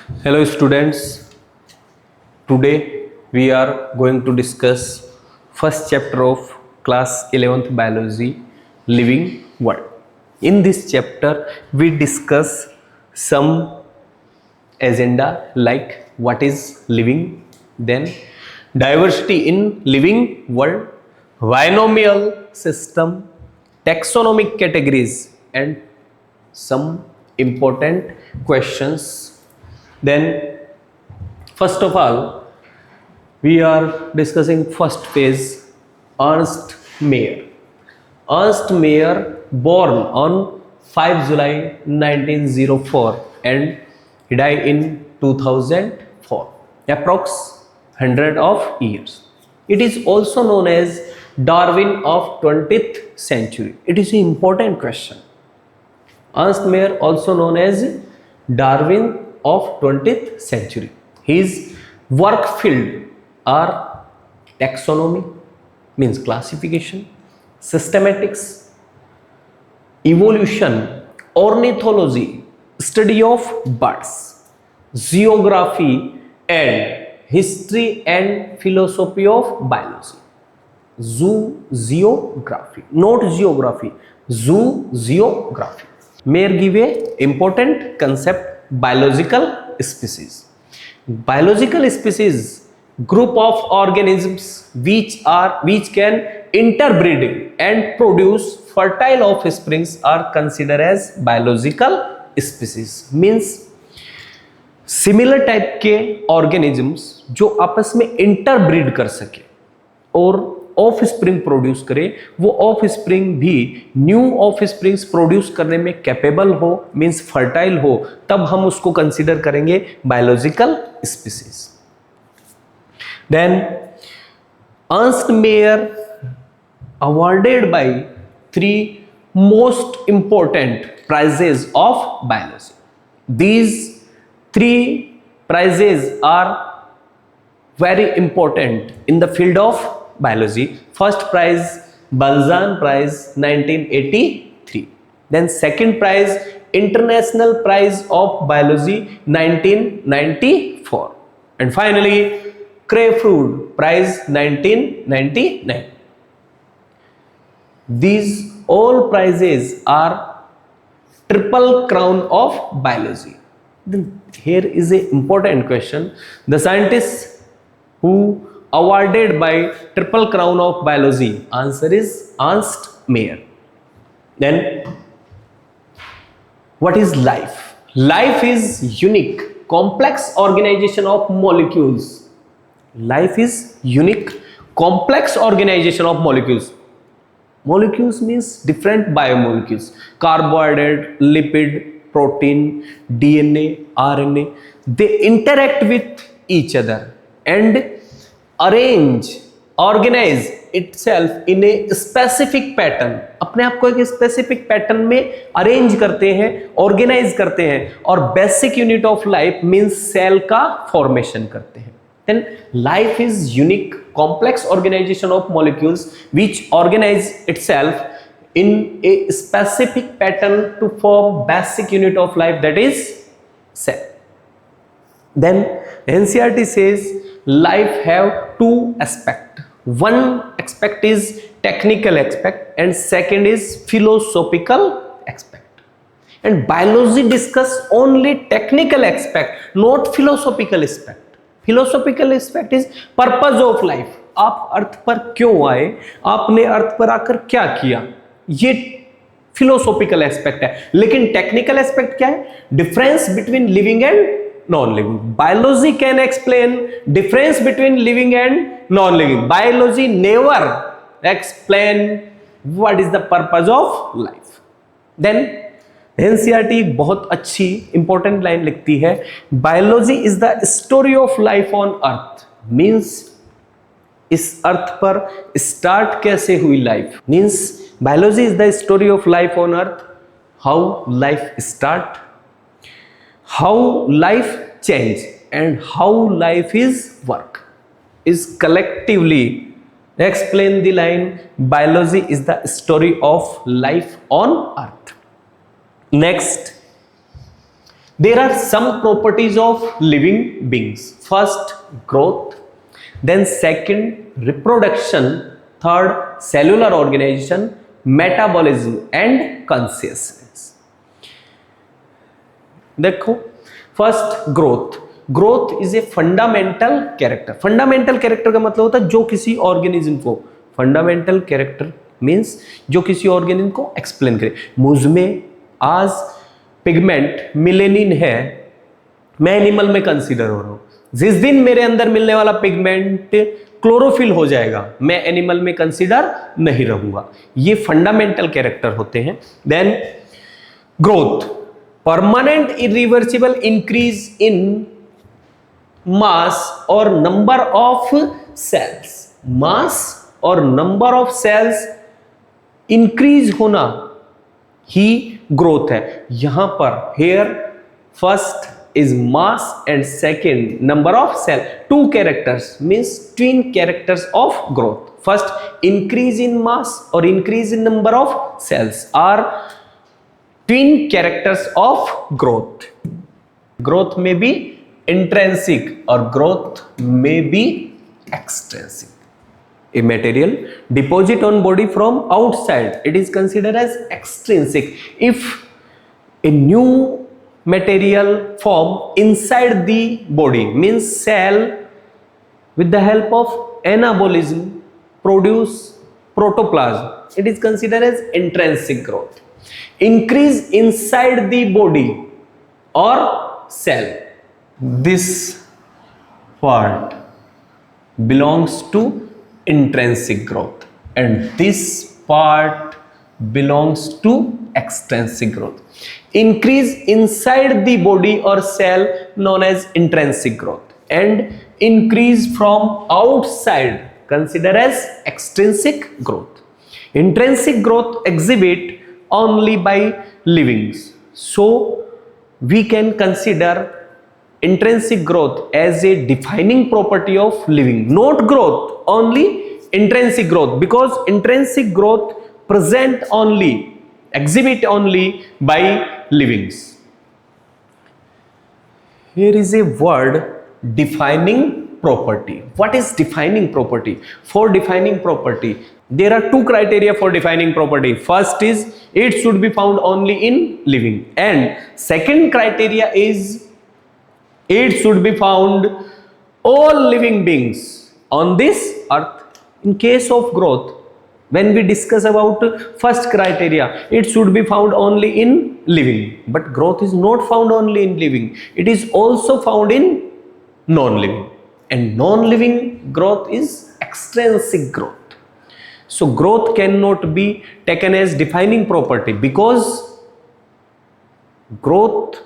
Hello students, today we are going to discuss first chapter of class 11th biology, living world. In this chapter we discuss some agenda like what is living, then diversity in living world, binomial system, taxonomic categories and some important questions. Then first of all, we are discussing first phase, Ernst Mayr. Ernst Mayr, born on 5 July 1904 and he died in 2004, approx 100 of years. It is also known as Darwin of 20th century. It is an important question. Ernst Mayr, also known as Darwin of 20th century. His work field are taxonomy, means classification, systematics, evolution, ornithology, study of birds, geography and history and philosophy of biology. Zoography, not geography, zoography. Mayer give a important concept, biological species. Biological species, group of organisms which can interbreed and produce fertile offsprings are considered as biological species. Means similar type के organisms जो आपस में interbreed कर सके और of spring produce करे, वो of spring भी न्यू ऑफ स्प्रिंग्स प्रोड्यूस करने में कैपेबल हो, मींस फर्टाइल हो, तब हम उसको कंसीडर करेंगे biological species. Then Ernst Mayr awarded by 3 most important prizes of biology. These 3 prizes are very important in the field of biology. First prize, Bunsen Prize 1983. Then second prize, International Prize of Biology 1994. And finally, Crayford Prize 1999. These all prizes are triple crown of biology. Then here is a important question. The scientists who awarded by triple crown of biology, answer is Ernst Mayr. Then what is life? Life is unique, complex organization of molecules. Life is unique, complex organization of molecules. Molecules means different biomolecules, carbohydrate, lipid, protein, DNA, RNA. They interact with each other and arrange, organize itself in a specific pattern. अपने आप को एक specific pattern में arrange करते हैं, organize करते हैं और basic unit of life means cell का formation करते हैं. Then life is unique, complex organization of molecules which organize itself in a specific pattern to form basic unit of life, that is cell. Then NCERT says life have 2 aspects. One aspect is technical aspect and second is philosophical aspect. And biology discuss only technical aspect, not philosophical aspect. Philosophical aspect is purpose of life. आप अर्थ पर क्यों आए, आपने अर्थ पर आकर क्या किया, ये फिलोसॉफिकल एस्पेक्ट है. लेकिन टेक्निकल एस्पेक्ट क्या है? Difference between living and non living. Biology can explain difference between living and non living. Biology never explain what is the purpose of life. Then NCERT बहुत अच्छी इंपॉर्टेंट लाइन लिखती है, biology is the story of life on earth. Means इस earth पर start कैसे हुई life, means biology is the story of life on earth, how life start, how life change and how life is work is collectively explain the line biology is the story of life on earth. Next, There are some properties of living beings. First, growth. Then second, reproduction. Third, cellular organization, metabolism and consciousness. देखो, first growth. Growth is a fundamental character. Fundamental character का मतलब होता है जो किसी organism को, fundamental character means जो किसी ऑर्गेनिज्म को एक्सप्लेन करे. मुझ में आज पिगमेंट मिलेनिन है, मैं एनिमल में कंसीडर हो रहा हूं. जिस दिन मेरे अंदर मिलने वाला पिगमेंट क्लोरोफिल हो जाएगा, मैं एनिमल में कंसीडर नहीं रहूंगा. ये फंडामेंटल कैरेक्टर होते हैं. Then growth, permanent irreversible increase in mass और नंबर ऑफ सेल्स. मास और नंबर ऑफ सेल्स इंक्रीज होना ही ग्रोथ है. यहां पर hair first is mass and second number of cell. Two characters means twin characters of growth. First, increase in mass or increase in number of cells are twin characters of growth. Growth may be intrinsic or growth may be extrinsic. A material deposit on body from outside, it is considered as extrinsic. If a new material form inside the body means cell with the help of anabolism produce protoplasm, it is considered as intrinsic growth. Increase inside the body or cell, this part belongs to intrinsic growth and this part belongs to extrinsic growth. Increase inside the body or cell known as intrinsic growth and increase from outside considered as extrinsic growth. Intrinsic growth exhibit only by livings, so we can consider intrinsic growth as a defining property of living. Not growth, only intrinsic growth, because intrinsic growth present only, exhibit only by livings. Here is a word, defining property. What is defining property? For defining property, there are two criteria for defining property. First is it should be found only in living, and second criteria is it should be found all living beings on this earth. In case of growth, when we discuss about first criteria, it should be found only in living, but growth is not found only in living, it is also found in non-living, and non-living growth is extrinsic growth. So growth cannot be taken as defining property because growth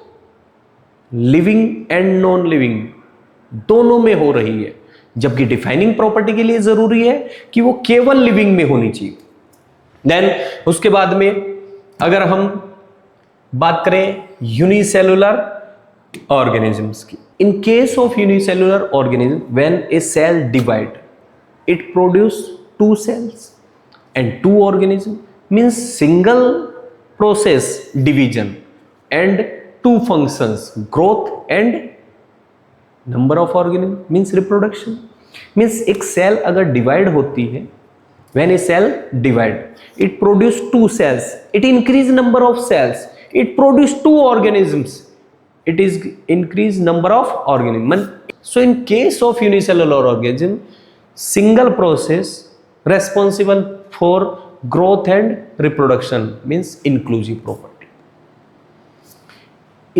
living and non-living दोनों में हो रही है, जबकि defining property के लिए जरूरी है कि वो केवल लिविंग में होनी चाहिए. देन उसके बाद में अगर हम बात करें यूनिसेलुलर ऑर्गेनिजम्स की, in case of unicellular organism, when a cell divide, it produce two cells and two organism means single process division and two functions, growth and number of organism means reproduction. Means एक cell अगर divide होती है, when a cell divide, it produce two cells, it increase number of cells, it produce two organisms, it is increase number of organism. So in case of unicellular organism, single process responsible for growth and reproduction means inclusive property.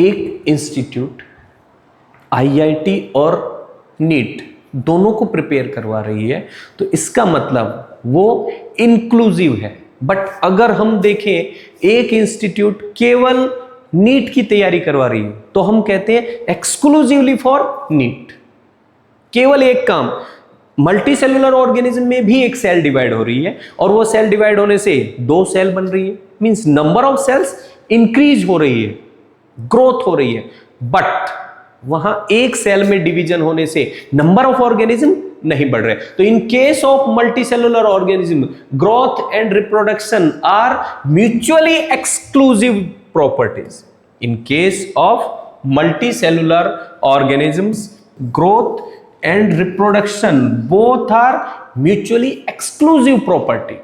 एक institute IIT और NEET दोनों को prepare करवा रही है, तो इसका मतलब वो इंक्लूसिव है. बट अगर हम देखें एक इंस्टीट्यूट केवल नीट की तैयारी करवा रही है, तो हम कहते हैं एक्सक्लूसिवली फॉर नीट. केवल एक काम, मल्टी सेलुलर ऑर्गेनिज्म में भी एक सेल डिवाइड हो रही है और वो सेल डिवाइड होने से दो सेल बन रही है, means number of cells increase हो रही है, ग्रोथ हो रही है. बट वहां एक सेल में डिवीजन होने से नंबर ऑफ ऑर्गेनिज्म नहीं बढ़ रहे. तो in case of multicellular organism, growth and reproduction are mutually exclusive properties. In case of multicellular organisms, growth and reproduction both are mutually exclusive property.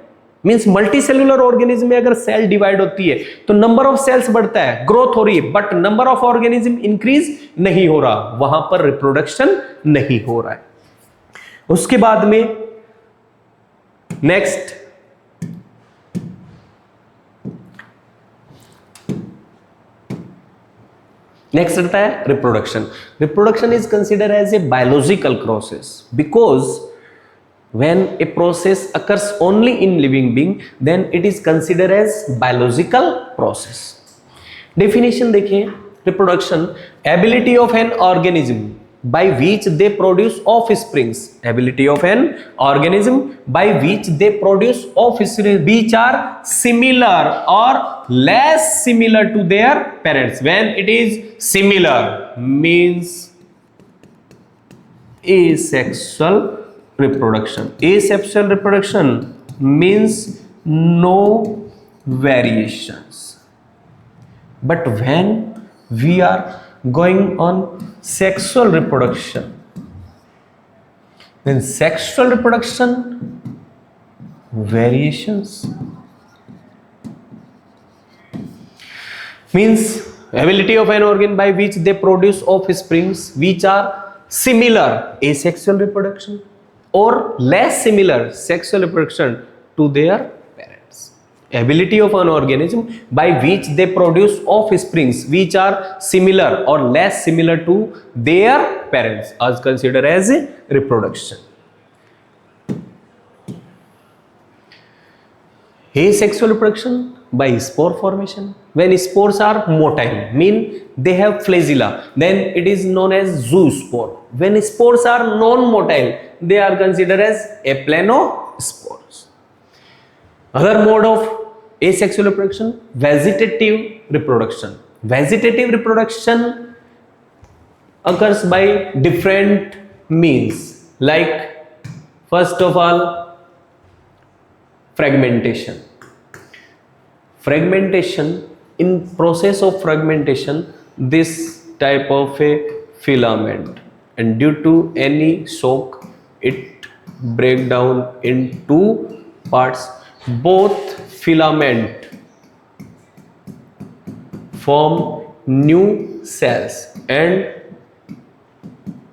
Means multicellular organism में अगर cell divide होती है तो number of sales बढ़ता है, growth हो रही है, but number of organism increase नहीं हो रहा, वहां पर रिप्रोडक्शन नहीं हो रहा है. उसके बाद में नेक्स्ट आता है reproduction. Reproduction is consider as a biological process because when a process occurs only in living being then it is considered as biological process. Definition देखें, reproduction ability of an organism by which they produce offsprings, ability of an organism by which they produce offspring which are similar or less similar to their parents. When it is similar means asexual reproduction. Asexual reproduction means no variations. But when we are going on sexual reproduction, then sexual reproduction variations means ability of an organ by which they produce offsprings which are similar, asexual reproduction, or less similar, sexual reproduction to their parents. Ability of an organism by which they produce offsprings which are similar or less similar to their parents is considered as reproduction. Asexual reproduction by spore formation. When spores are motile, mean they have flagella, then it is known as zoospore. When spores are non-motile, they are considered as aplanospores. Other mode of asexual reproduction, vegetative reproduction. Vegetative reproduction occurs by different means, like first of all fragmentation. Fragmentation, in process of fragmentation, this type of a filament, and due to any shock it break down in two parts. Both filament form new cells and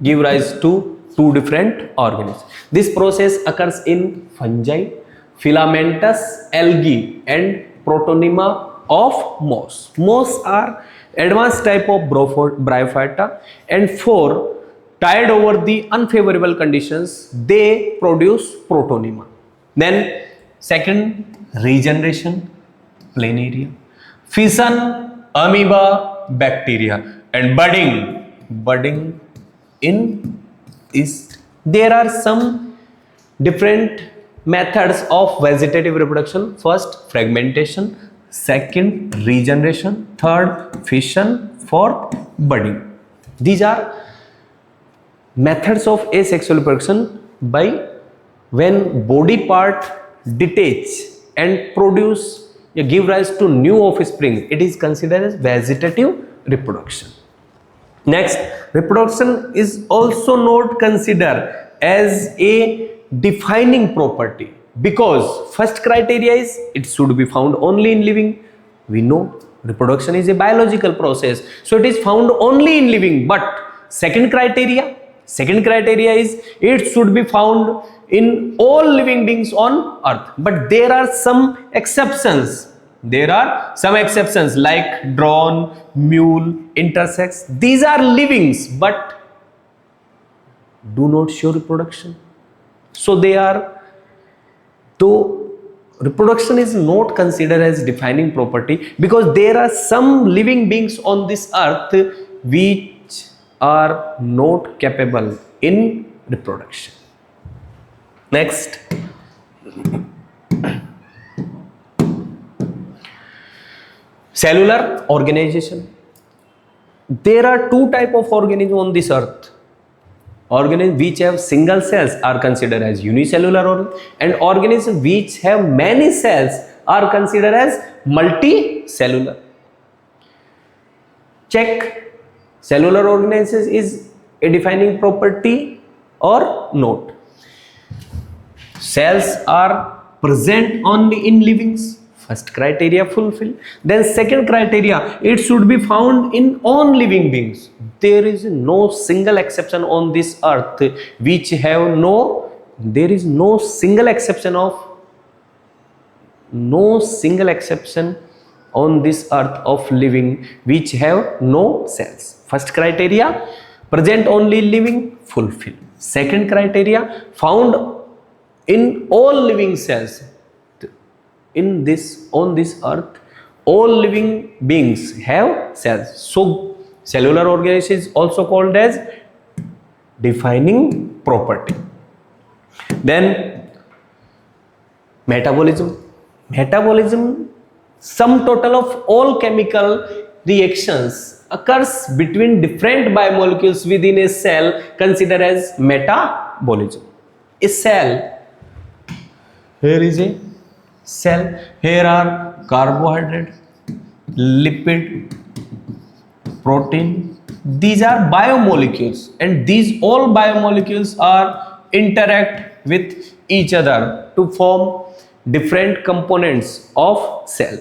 give rise to two different organisms. This process occurs in fungi, filamentous algae and Protonema of moss. Moss are advanced type of bryophyta, and for tied over the unfavorable conditions they produce Protonema. Then second, regeneration, planaria, fission, amoeba, bacteria, and budding. Budding in is there are some different methods of vegetative reproduction. First, fragmentation. Second, regeneration. Third, fission. Fourth, budding. These are methods of asexual reproduction by when body part detach and produce give rise to new offspring. It is considered as vegetative reproduction. Next, reproduction is also not considered as a defining property because first criteria is it should be found only in living. We know reproduction is a biological process, so it is found only in living. But second criteria is it should be found in all living beings on earth. But there are some exceptions. Like drone, mule, intersex. These are livings but do not show reproduction. So they are, though reproduction is not considered as defining property because there are some living beings on this earth which are not capable in reproduction. Next, cellular organization. There are two types of organisms on this earth. Organisms which have single cells are considered as unicellular organisms, and organisms which have many cells are considered as multicellular. Check Cellular organization is a defining property or not? Cells are present only in livings. First criteria fulfilled. Then second criteria, it should be found in all living beings. There is no single exception on this earth which have no, there is no single exception on this earth of living which have no cells. First criteria, present only living, fulfilled. Second criteria, found in all living cells. On this earth, all living beings have cells. So cellular organization is also called as defining property. Then metabolism. Sum total of all chemical reactions occurs between different biomolecules within a cell, considered as metabolism. A cell, here is a cell, here are carbohydrate, lipid, protein. These are biomolecules, and these all biomolecules are interact with each other to form different components of cell.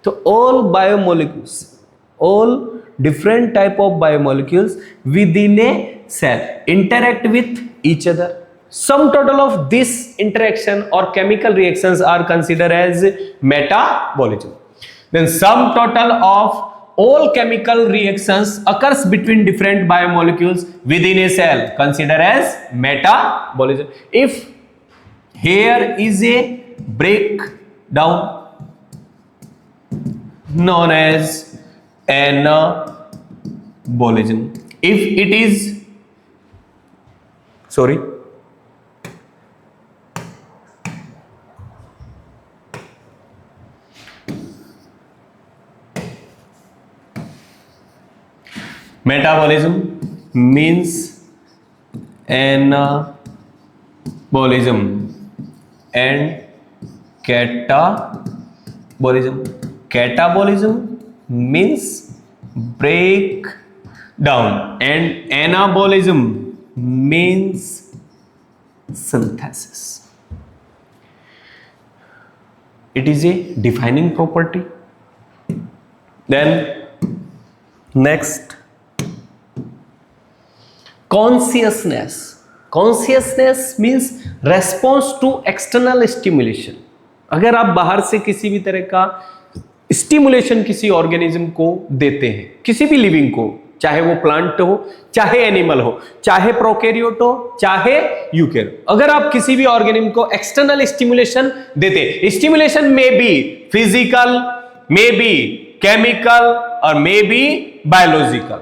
So all biomolecules, all different type of biomolecules within a cell interact with each other. Sum total of this interaction or chemical reactions are considered as metabolism. Then sum total of all chemical reactions occurs between different biomolecules within a cell, considered as metabolism. If here is a breakdown known as anabolism. If it is, metabolism means anabolism and catabolism. Catabolism means breakdown and anabolism means synthesis. It is a defining property. Then next, consciousness means response to external stimulation. अगर आप बाहर से किसी भी तरह का stimulation किसी organism को देते हैं, किसी भी लिविंग को, चाहे वो प्लांट हो, चाहे एनिमल हो, चाहे प्रोकैरियोट हो, चाहे यूकैरियोट, अगर आप किसी भी ऑर्गेनिज्म को एक्सटर्नल स्टिमुलेशन देते, stimulation may be physical, may be chemical और may be biological,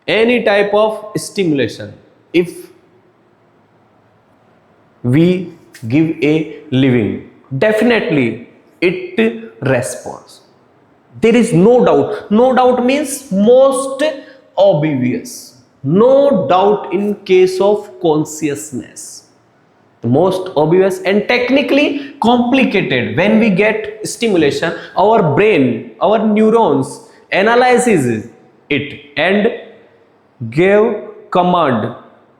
any type of stimulation, if we give a living, definitely it responds. There is no doubt. No doubt means most obvious. No doubt in case of consciousness. Most obvious and technically complicated. When we get stimulation, our brain, our neurons analyzes it and give command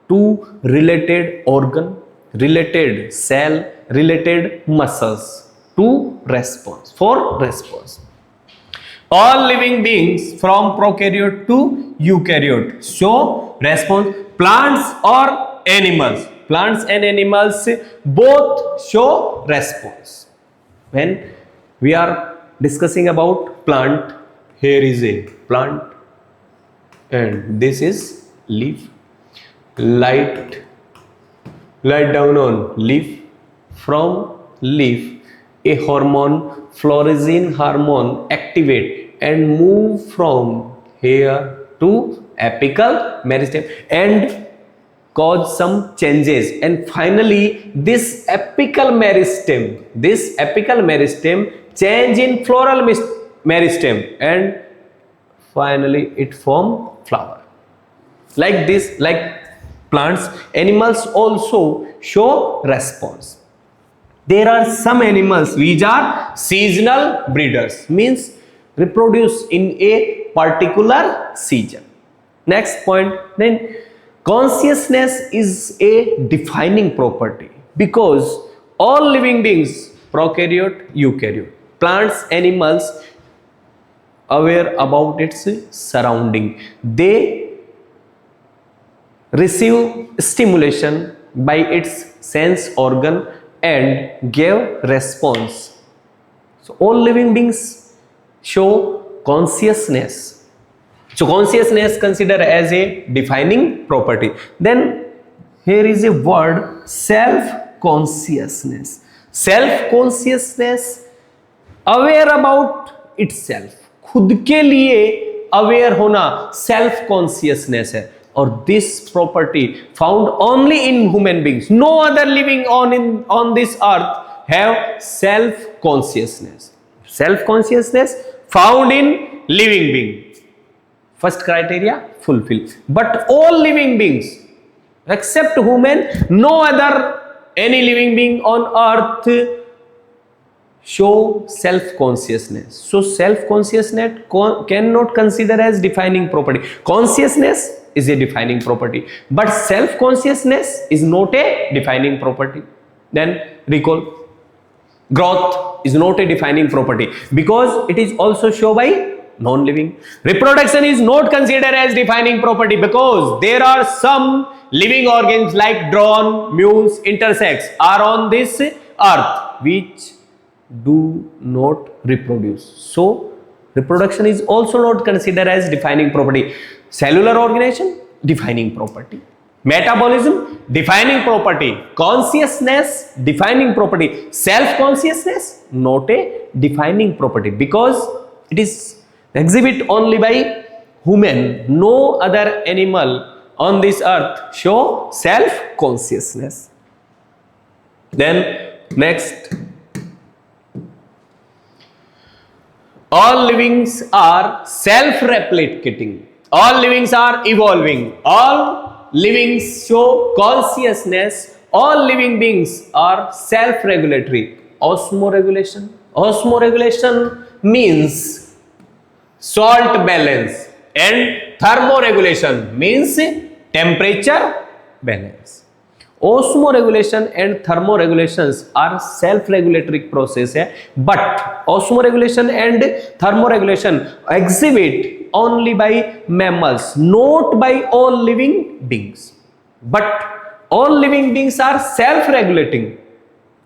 to related organ, related cell, related muscles to response, for response. All living beings from prokaryote to eukaryote show response. Plants or animals, plants and animals both show response. When we are discussing about plant, here is a plant and this is leaf. Light down on leaf. From leaf, a hormone, fluorescein hormone, activate and move from here to apical meristem and cause some changes, and finally this apical meristem change in floral meristem and finally it form flower. Like this, like plants, animals also show response. There are some animals which are seasonal breeders, means reproduce in a particular season. Next point, then consciousness is a defining property because all living beings, prokaryote, eukaryote, plants, animals, aware about its surrounding. They receive stimulation by its sense organ and give response. So all living beings show consciousness. So consciousness considered as a defining property. Then here is a word, self-consciousness. Self-consciousness, aware about itself, खुद के लिए aware होना self consciousness है. और this property found only in human beings. No other living on this earth have self consciousness. Self consciousness found in living being. First criteria fulfilled. But all living beings except human, no other any living being on earth show self consciousness. So self consciousness cannot consider as defining property. Consciousness is a defining property, but self consciousness is not a defining property. Then recall, growth is not a defining property because it is also shown by non-living. Reproduction is not considered as defining property because there are some living organs like drone, mules, intersex are on this earth which do not reproduce. So reproduction is also not considered as defining property. Cellular organization, defining property. Metabolism, defining property. Consciousness, defining property. Self-consciousness, not a defining property because it is exhibit only by human. No other animal on this earth show self consciousness. Then next, all livings are self replicating. All livings are evolving. All livings show consciousness. All living beings are self regulatory. Osmoregulation. Osmoregulation means salt balance, and thermoregulation means temperature balance. Osmoregulation and thermoregulations are self-regulatory process है, but osmoregulation and thermoregulation exhibit only by mammals, not by all living beings. But all living beings are self-regulating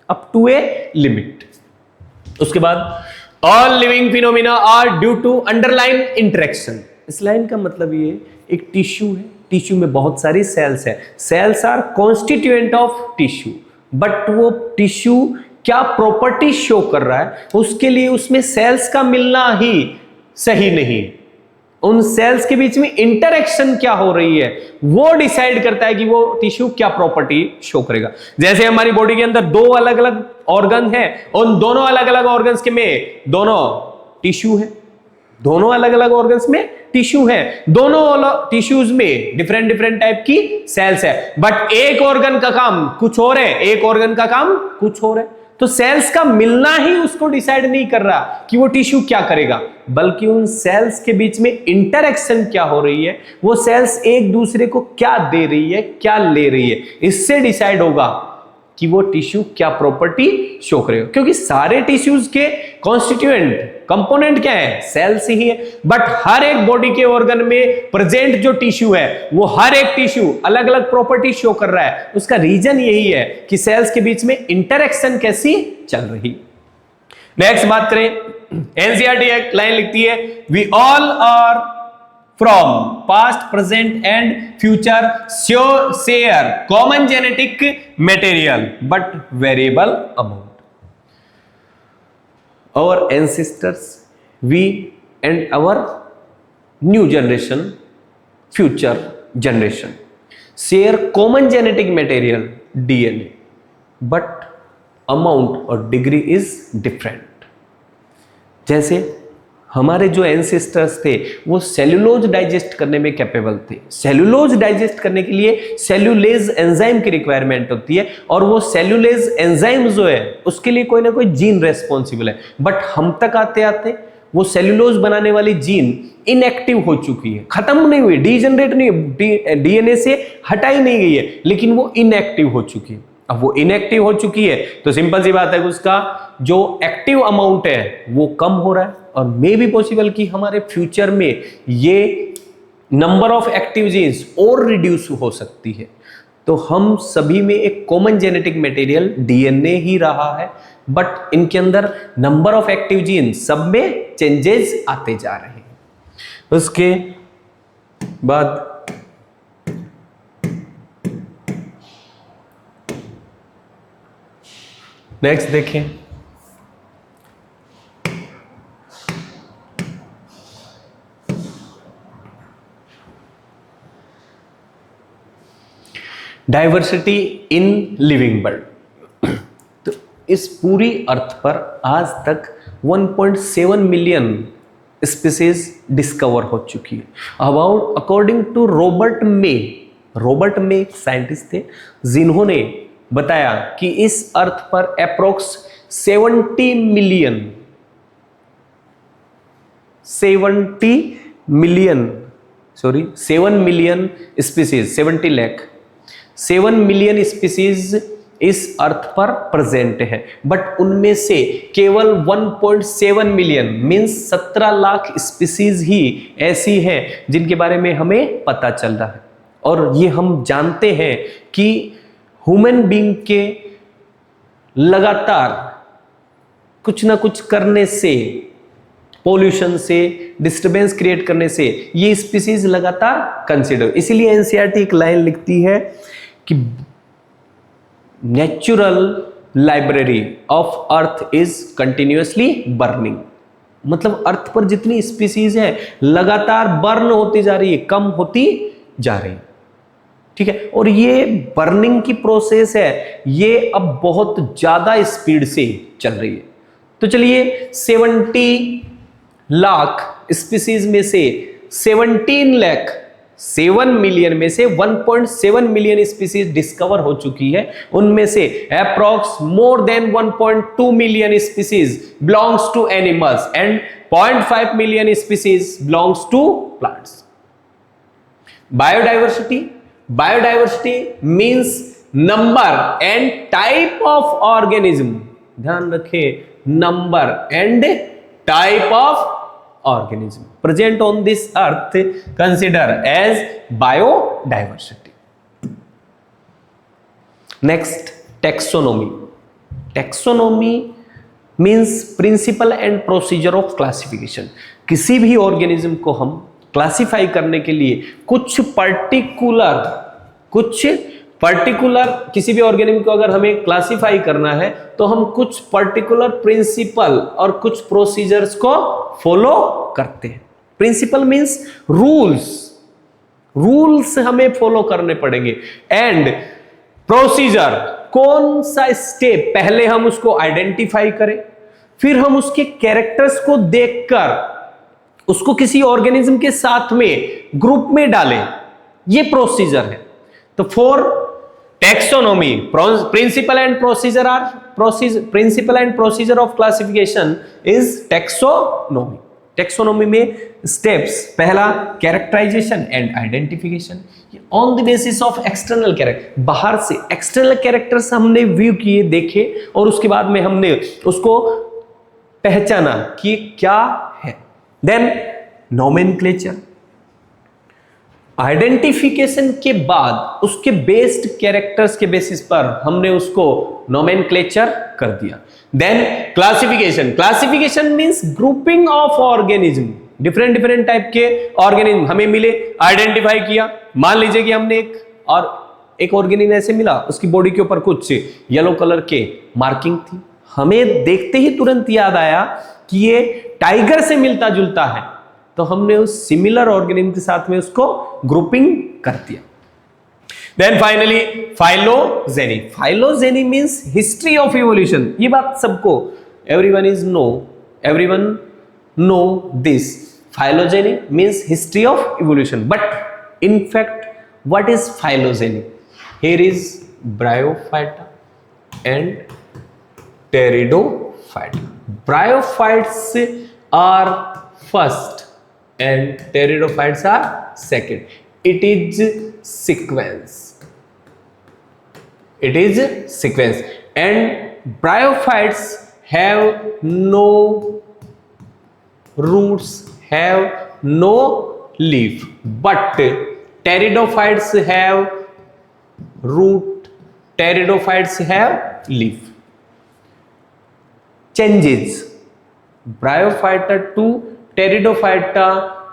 up to a limit. उसके बाद All living phenomena are due to underlying interaction. इस line का मतलब ये एक tissue है, tissue में बहुत सारी सेल्स है. Cells are constituent of tissue, but वो टिश्यू क्या प्रॉपर्टी शो कर रहा है उसके लिए उसमें सेल्स का मिलना ही सही नहीं. उन सेल्स के बीच में इंटरेक्शन क्या हो रही है वो डिसाइड करता है कि वो टिश्यू क्या प्रॉपर्टी शो करेगा. जैसे हमारी बॉडी के अंदर दो अलग अलग ऑर्गन है, उन दोनों अलग अलग ऑर्गन्स के में दोनों टिश्यू है. दोनों अलग अलग ऑर्गन्स में टिश्यू है, दोनों टिश्यूज में डिफरेंट डिफरेंट टाइप की सेल्स है, बट एक ऑर्गन का काम कुछ और है, एक ऑर्गन का काम कुछ और है. तो सेल्स का मिलना ही उसको डिसाइड नहीं कर रहा कि वो टिश्यू क्या करेगा, बल्कि उन सेल्स के बीच में इंटरेक्शन क्या हो रही है, वो सेल्स एक दूसरे को क्या दे रही है, क्या ले रही है, इससे डिसाइड होगा कि वो टिश्यू क्या प्रॉपर्टी शो करेगा. क्योंकि सारे टिश्यूज के कॉन्स्टिट्यूएंट कंपोनेंट क्या है, सेल्स ही है. बट हर एक बॉडी के ऑर्गन में प्रेजेंट जो टिश्यू है वो हर एक टिश्यू अलग अलग प्रॉपर्टी शो कर रहा है. उसका रीजन यही है कि सेल्स के बीच में इंटरेक्शन कैसी चल रही. नेक्स्ट बात करें, एनसीईआरटी एक लाइन लिखती है, we all are from past, present and future share common genetic material but variable amount. Our ancestors, we and our new generation, future generation share common genetic material DNA, but amount or degree is different. जैसे हमारे जो ancestors थे वो cellulose digest करने में capable थे. Cellulose digest करने के लिए सेल्यूलेज एंजाइम की रिक्वायरमेंट होती है, और वो सेल्यूलेज एंजाइम जो है उसके लिए कोई ना कोई जीन रेस्पॉन्सिबल है. बट हम तक आते आते वो सेल्यूलोज बनाने वाली जीन इनएक्टिव हो चुकी है, खत्म नहीं हुई, डीजनरेट नहीं, डीएनए से हटाई नहीं गई है, लेकिन वो इनएक्टिव हो चुकी है। अब वो इनएक्टिव हो चुकी है तो सिंपल सी बात है कि उसका जो एक्टिव अमाउंट है वो कम हो रहा है, और मे भी पॉसिबल कि हमारे फ्यूचर में ये नंबर ऑफ एक्टिव जीन्स और रिड्यूस हो सकती है। तो हम सभी में एक कॉमन जेनेटिक मटेरियल डीएनए ही रहा है, बट इनके अंदर नंबर ऑफ एक्टिव जीन्स सब में चेंजेस आते जा रहे हैं। उसके बाद नेक्स्ट देखें, डाइवर्सिटी इन लिविंग वर्ल्ड। तो इस पूरी अर्थ पर आज तक 1.7 मिलियन स्पीसीज डिस्कवर हो चुकी है। About according to Robert May एक साइंटिस्ट थे जिन्होंने बताया कि इस अर्थ पर approx 7 million species, 7 million species इस अर्थ पर प्रेजेंट है, बट उनमें से केवल 1.7 मिलियन मींस 17 लाख स्पीसीज ही ऐसी हैं जिनके बारे में हमें पता चल रहा है। और ये हम जानते हैं कि ह्यूमन बीइंग के लगातार कुछ ना कुछ करने से, पोल्यूशन से, डिस्टरबेंस क्रिएट करने से ये स्पीसीज लगातार कंसिडर, इसीलिए एनसीईआरटी एक लाइन लिखती है कि natural library of earth is continuously burning. मतलब अर्थ पर जितनी स्पीसीज है लगातार बर्न होती जा रही है, कम होती जा रही है, ठीक है। और ये बर्निंग की प्रोसेस है, ये अब बहुत ज्यादा स्पीड से चल रही है। तो चलिए 70 लाख स्पीसीज में से 7 मिलियन में से 1.7 मिलियन स्पीसीज डिस्कवर हो चुकी है। उनमें से approx more than 1.2 million species belongs to animals and 0.5 million species belongs to plants. Biodiversity means number and type of organism. ध्यान रखें, number and type of organism present on this earth considered as biodiversity. Next, taxonomy means principle and procedure of classification. किसी भी organism को हम classify करने के लिए कुछ पर्टिकुलर किसी भी ऑर्गेनिज्म को अगर हमें क्लासिफाई करना है तो हम कुछ पर्टिकुलर प्रिंसिपल और कुछ प्रोसीजर्स को फॉलो करते हैं। प्रिंसिपल मींस रूल्स हमें फॉलो करने पड़ेंगे, एंड प्रोसीजर कौन सा स्टेप पहले हम उसको आइडेंटिफाई करें, फिर हम उसके कैरेक्टर्स को देखकर उसको किसी ऑर्गेनिज्म के साथ में ग्रुप में डालें, ये प्रोसीजर है। तो for taxonomy principle and procedure of classification is taxonomy. Taxonomy में स्टेप्स, पहला characterization and identification on the basis of external character. बाहर से एक्सटर्नल कैरेक्टर्स हमने व्यू किए, देखे, और उसके बाद में हमने उसको पहचाना कि क्या है। देन नोमेनक्लेचर, आइडेंटिफिकेशन के बाद उसके बेस्ड कैरेक्टर्स के बेसिस पर हमने उसको नोमेनक्लेचर कर दिया। Then classification means grouping of organism, different type के ऑर्गेनिज्म हमें मिले, आइडेंटिफाई किया। मान लीजिए कि हमने एक ऑर्गेनिज्म ऐसे मिला, उसकी बॉडी के ऊपर कुछ येलो कलर के मार्किंग थी, हमें देखते ही तुरंत याद आया कि ये टाइगर से मिलता जुलता है, तो हमने उस सिमिलर ऑर्गेनिज्म के साथ में उसको ग्रुपिंग कर दिया। Then finally phylogeny means history of evolution. ये बात सबको everyone know this. Phylogeny means history of evolution, but in fact what is phylogeny? Here is bryophyta and pteridophyta. Bryophytes are first and pteridophytes are second. It is sequence. It is sequence. And bryophytes have no roots, have no leaf, but pteridophytes have root, pteridophytes have leaf. Changes bryophyta to pteridophyta,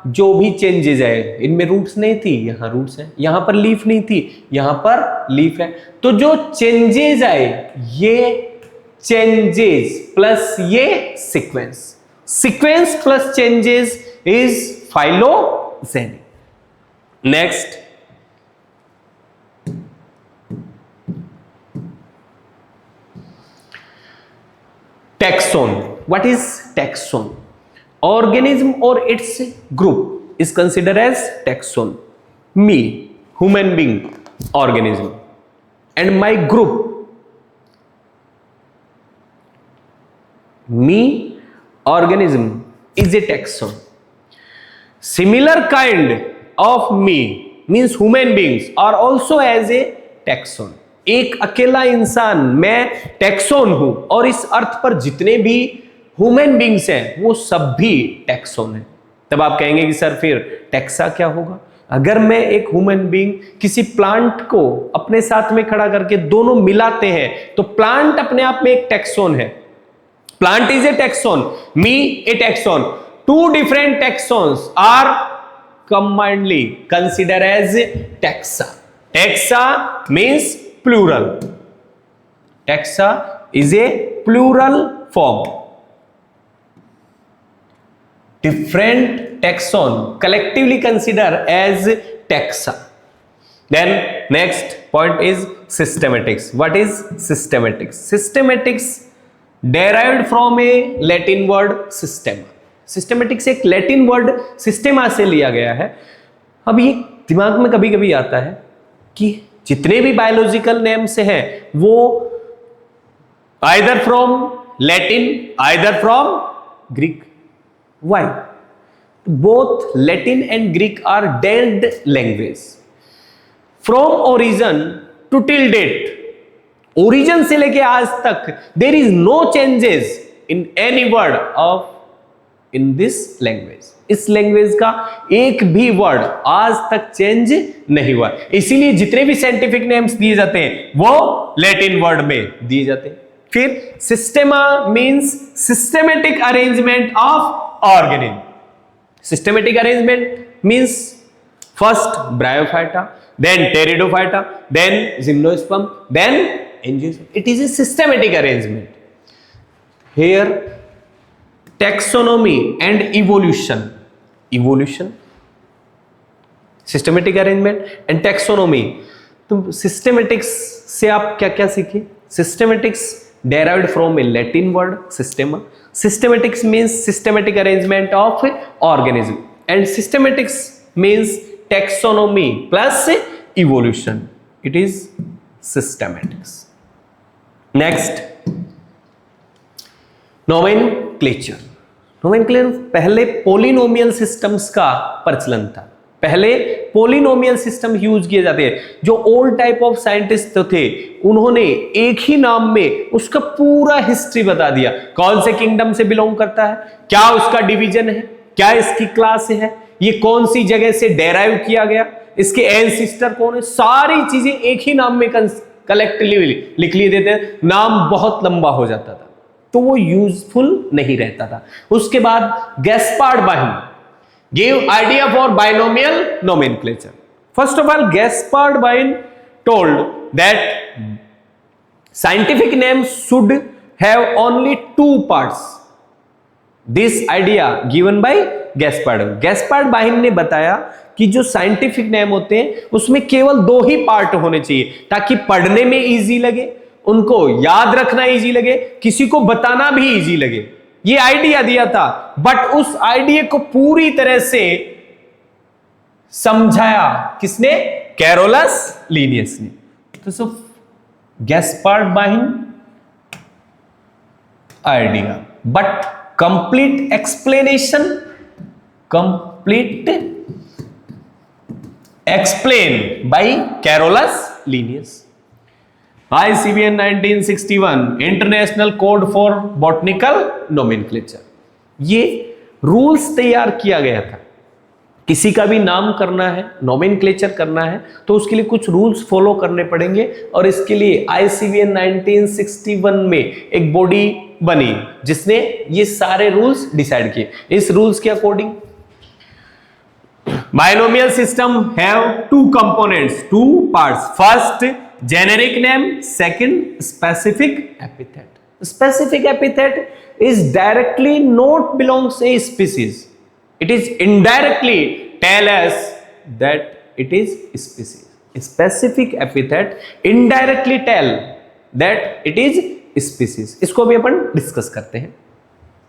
जो भी changes है, इनमें roots नहीं थी, यहां roots है, यहां पर लीफ नहीं थी, यहां पर लीफ है। तो जो चेंजेस आए, ये चेंजेस प्लस ये sequence, sequence plus changes is phylogenic. Next, taxon. What is taxon? Organism or its group is considered as taxon. Me, human being, organism, and my group, me, organism, is a taxon. Similar kind of me means human beings are also as a taxon. एक अकेला इंसान, मैं taxon हूं, और इस earth पर जितने भी ह्यूमन बींग्स हैं वो सब भी टैक्सोन है। तब आप कहेंगे कि सर फिर टैक्सा क्या होगा? अगर मैं एक ह्यूमन बींग किसी प्लांट को अपने साथ में खड़ा करके दोनों मिलाते हैं तो प्लांट अपने आप में एक टैक्सोन है। Plant is a taxon, me a taxon. Two different taxons are combinedly consider as taxa. Taxa means plural. Taxa is a plural form. Different taxon collectively considered as taxa. Then next point is systematics. What is systematics? Systematics derived from a Latin word systema. Systematics एक Latin word systema से लिया गया है। अब ये दिमाग में कभी कभी आता है कि जितने भी बायोलॉजिकल नेम्स हैं वो either from Latin, either from Greek. Why? Both Latin and Greek are dead language. From origin to till date, origin से लेके आज तक there is no changes in any word of in this language. इस language का एक भी word आज तक चेंज नहीं हुआ, इसीलिए जितने भी साइंटिफिक नेम्स दिए जाते हैं वो लैटिन वर्ड में दिए जाते हैं। फिर systema means systematic arrangement of organism. Systematic arrangement means first bryophyta, then pteridophyta, then gymnosperm, then angiosperm. It is a systematic arrangement. Here taxonomy and evolution, systematic arrangement and taxonomy। तो systematics से आप क्या क्या सीखे? systematics derived from a Latin word systema. Systematics means systematic arrangement of organism, and systematics means taxonomy plus evolution. It is systematics. Next, nomenclature. Nomenclature पहले polynomial systems का प्रचलन था। पहले पोलिनोमियल सिस्टम यूज किए जाते हैं। जो ओल्ड टाइप ऑफ साइंटिस्ट थे उन्होंने एक ही नाम में उसका पूरा हिस्ट्री बता दिया, कौन से किंगडम से बिलोंग करता है, क्या उसका डिवीजन है, क्या इसकी क्लास है, ये कौन सी जगह से डेराइव किया गया, इसके एंसेस्टर कौन है, सारी चीजें एक ही नाम में कलेक्टिवली लिख लिए देते। नाम बहुत लंबा हो जाता था तो वो यूजफुल नहीं रहता था। उसके बाद गैस्पार्ड बाहिन gave idea for binomial nomenclature. First of all, Gaspard Bain told that scientific names should have only two parts. This idea given by Gaspard. Gaspard Bain ने बताया कि जो साइंटिफिक नेम होते हैं उसमें केवल दो ही पार्ट होने चाहिए ताकि पढ़ने में इजी लगे, उनको याद रखना इजी लगे, किसी को बताना भी इजी लगे। ये आइडिया दिया था, बट उस आइडिया को पूरी तरह से समझाया किसने? कैरोलस लीनियस ने। तो सो गैस्पार्ड बाइन idea, but complete explanation, complete explained by Carolus Linnaeus. ICBN 1961 international code for botanical nomenclature, ये रूल्स तैयार किया गया था। किसी का भी नाम करना है, नोमेनक्लेचर करना है, तो उसके लिए कुछ रूल्स फॉलो करने पड़ेंगे, और इसके लिए ICBN 1961 में एक बॉडी बनी जिसने ये सारे रूल्स डिसाइड किए। इस रूल्स के according binomial system have two components, two parts. First generic name, second specific epithet. Specific epithet is directly not belongs a species. It is indirectly tell us that it is species. Specific epithet indirectly tell that it is species. इसको भी अपन discuss करते हैं।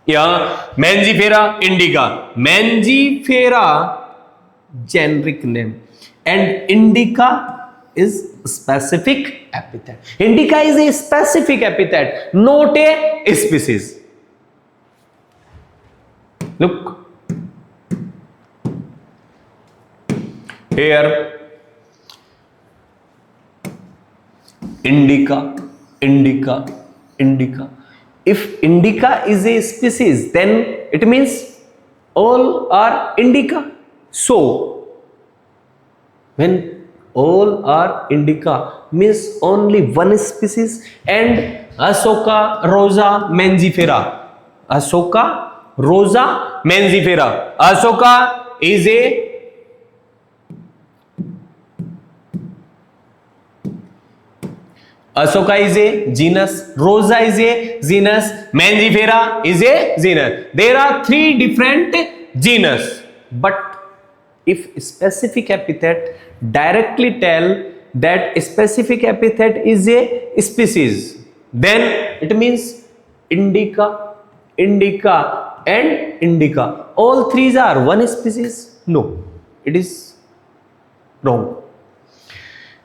यहाँ Mangifera indica, Mangifera generic name and indica is specific epithet. Indica is a specific epithet, not a species. Look here, indica, indica, indica. If indica is a species, then it means all are indica. So when all are indica means only one species. And Asoka rosa mangifera, Asoka rosa mangifera, Asoka is a Asoka is a genus, Rosa is a genus, Mangifera is a genus. There are three different genus, but if specific epithet directly tell that specific epithet is a species, then it means indica, indica and indica, all three are one species. No, it is wrong.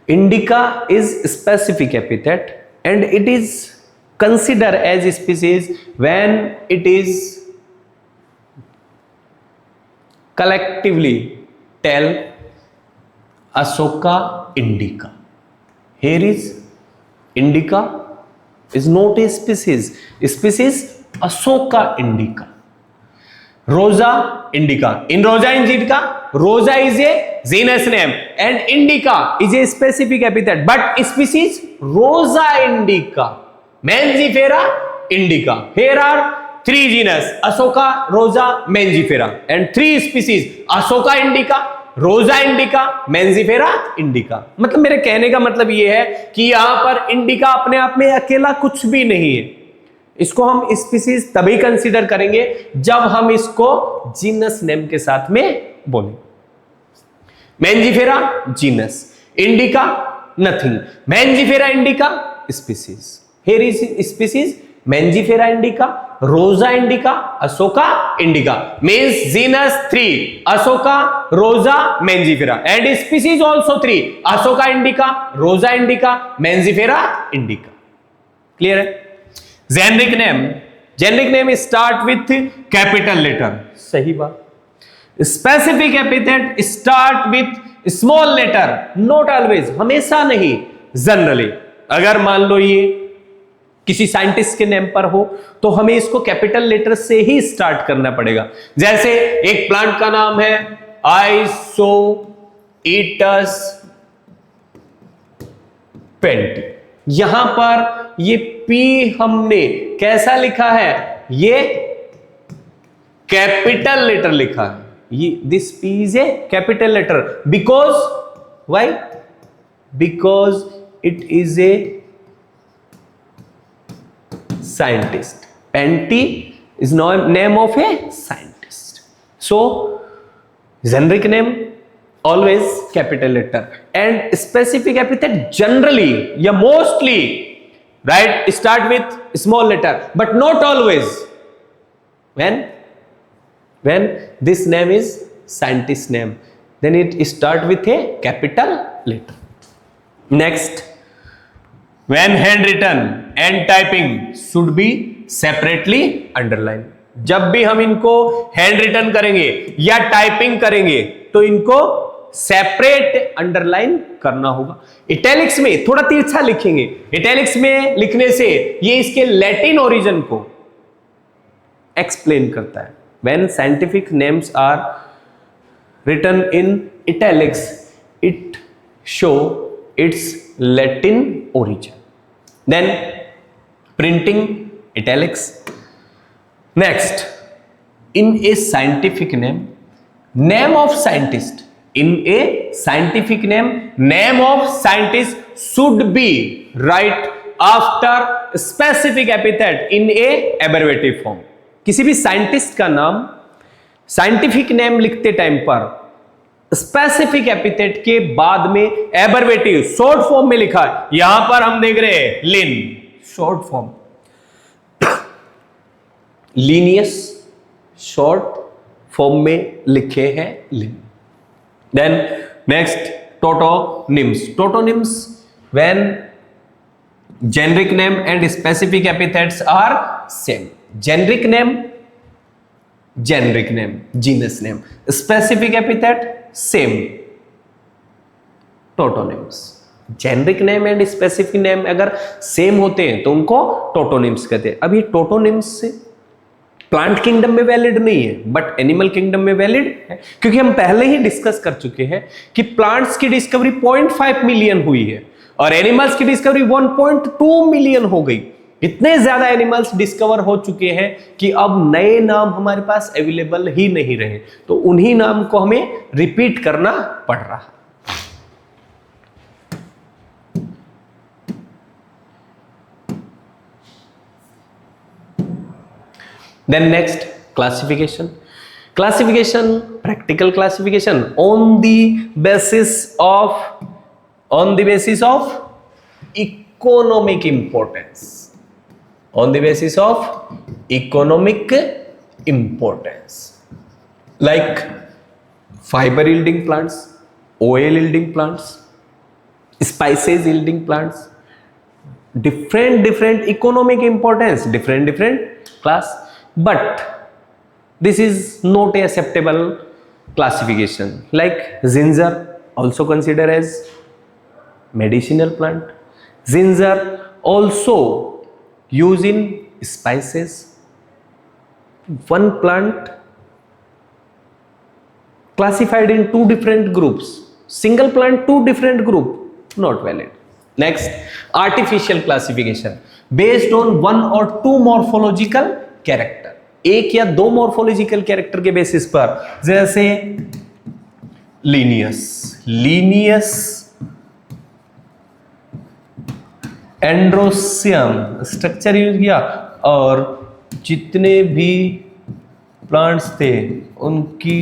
Indica is specific epithet and it is considered as a species when it is collectively tell Asoka indica. Here is indica is not a species. Species Asoka indica. Rosa indica. In Rosa indica, Rosa is a genus name and indica is a specific epithet. But species Rosa indica, Mangifera indica. Here are three genus: Asoka, Rosa, Mangifera, and three species: Asoka indica, रोजा indica, Mangifera indica. मतलब मेरे कहने का मतलब यह है कि यहां पर इंडिका अपने आप में अकेला कुछ भी नहीं है। इसको हम स्पीसीज तभी कंसीडर करेंगे जब हम इसको जीनस नेम के साथ में बोलें। Mangifera genus, indica nothing, Mangifera indica species. Here is species Mangifera indica, Rosa indica, Ashoka indica, means genus 3, Ashoka, Rosa, Mangifera, and species also 3, Ashoka indica, Rosa indica, Mangifera indica. Clear है? Generic name, generic name start with capital letter, सही बात। Specific epithet start with small letter, not always, हमेशा नहीं, generally. अगर मान लो ये किसी scientist के नेम पर हो तो हमें इसको कैपिटल लेटर से ही स्टार्ट करना पड़ेगा। जैसे एक प्लांट का नाम है आइसोइटस पेंटी, यहां पर ये पी हमने कैसा लिखा है, ये कैपिटल लेटर लिखा है। ये this P is a capital letter because why, because it is a scientist. Penty is name of a scientist. So generic name always capital letter and specific epithet generally या mostly right start with small letter but not always. When this name is scientist name then it start with a capital letter. Next, when handwritten and typing should be separately underlined. जब भी हम इनको hand written करेंगे या typing करेंगे तो इनको separate underline करना होगा। इटैलिक्स में थोड़ा तिरछा लिखेंगे। इटैलिक्स में लिखने से ये इसके लैटिन ओरिजिन को एक्सप्लेन करता है। When scientific names are written in italics it show its Latin origin. Then printing italics. Next, in a scientific name, name of scientist, in a scientific name of scientist should be right after specific epithet in a abbreviative form। किसी भी scientist का नाम scientific name लिखते time पर specific epithet के बाद में एबरवेटिव short form में लिखा है। यहां पर हम देख रहे हैं Linn, short form, Linnaeus short form में लिखे हैं Linn. Then next, tautonyms. Tautonyms when generic name and specific epithets are same. Generic name genus name, specific epithet same, tautonyms. Generic name and specific name अगर same होते हैं तो उनको टोटोनिम्स कहते हैं। अब ये टोटोनिम्स से प्लांट किंगडम में वैलिड नहीं है बट एनिमल किंगडम में वैलिड है, क्योंकि हम पहले ही डिस्कस कर चुके हैं कि प्लांट्स की डिस्कवरी 0.5 मिलियन हुई है और एनिमल्स की डिस्कवरी 1.2 मिलियन हो गई। इतने ज्यादा एनिमल्स डिस्कवर हो चुके हैं कि अब नए नाम हमारे पास अवेलेबल ही नहीं रहे, तो उन्हीं नाम को हमें रिपीट करना पड़ रहा है। Then next, classification. Classification, practical classification on the basis of economic importance. On the basis of economic importance, like fiber yielding plants, oil yielding plants, spices yielding plants, different economic importance, different class. But this is not a acceptable classification. Like ginger, also considered as medicinal plant. Ginger also used in spices. One plant classified in two different groups. Single plant, two different group, not valid. Next, artificial classification based on one or two morphological character, एक या दो morphological character के basis पर, जैसे Linnaeus androecium structure use किया और जितने भी प्लांट्स थे उनकी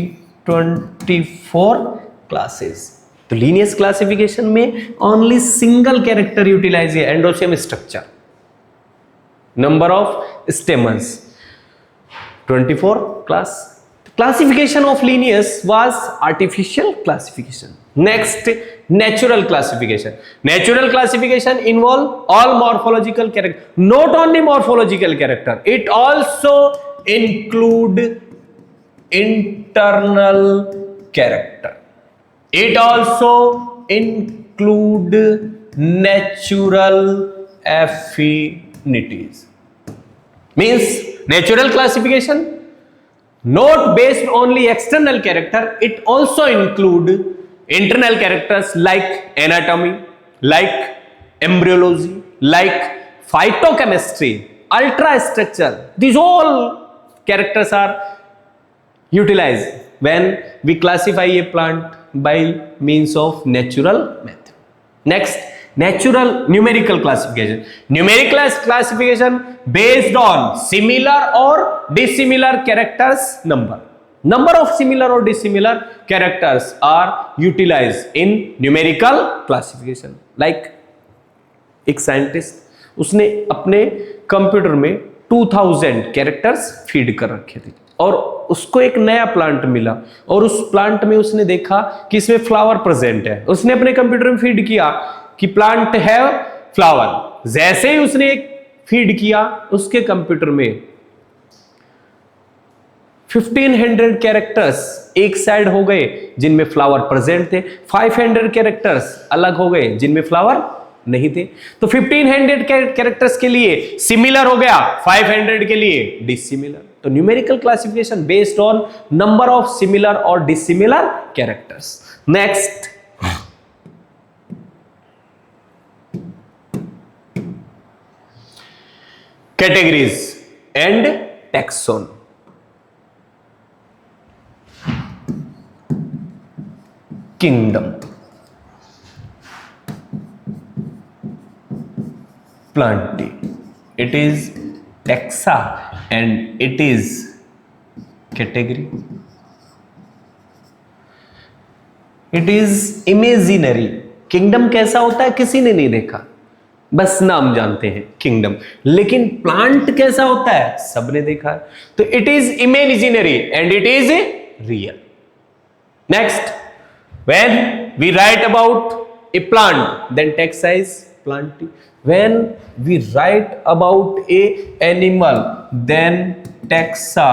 24 क्लासेस। तो लीनियस क्लासिफिकेशन में ओनली सिंगल कैरेक्टर यूटिलाइज है, androecium structure, number of stamens 24 class. Classification of Linnaeus was artificial classification. Next, natural classification. Natural classification involve all morphological character, not only morphological character, it also include internal character. It also include natural affinities. Means natural classification not based only external character, it also include internal characters like anatomy, like embryology, like phytochemistry, ultrastructure. These all characters are utilized when we classify a plant by means of natural method. Next, natural numerical classification. Numerical classification based on similar or dissimilar characters number. Number of similar or dissimilar characters are utilized in numerical classification. Like एक scientist उसने अपने computer में 2000 characters feed कर रखे थे और उसको एक नया प्लांट मिला और उस प्लांट में उसने देखा कि इसमें फ्लावर प्रेजेंट है। उसने अपने कंप्यूटर में फीड किया कि प्लांट है फ्लावर। जैसे ही उसने फीड किया उसके कंप्यूटर में 1500 कैरेक्टर्स एक साइड हो गए जिनमें फ्लावर प्रेजेंट थे, 500 कैरेक्टर्स अलग हो गए जिनमें फ्लावर नहीं थे। तो 1500 कैरेक्टर्स के लिए सिमिलर हो गया, 500 के लिए डिसिमिलर। तो numerical classification based on number of similar और dissimilar characters. Next, categories and taxon. Kingdom, plantae, it is taxa and it is category. It is imaginary. Kingdom कैसा होता है किसी ने नहीं देखा, बस नाम जानते हैं किंगडम। लेकिन प्लांट कैसा होता है सबने देखा है। तो it is imaginary and it is real. Next, when we write about a plant, then taxa is plantae. When we write about a animal, then taxa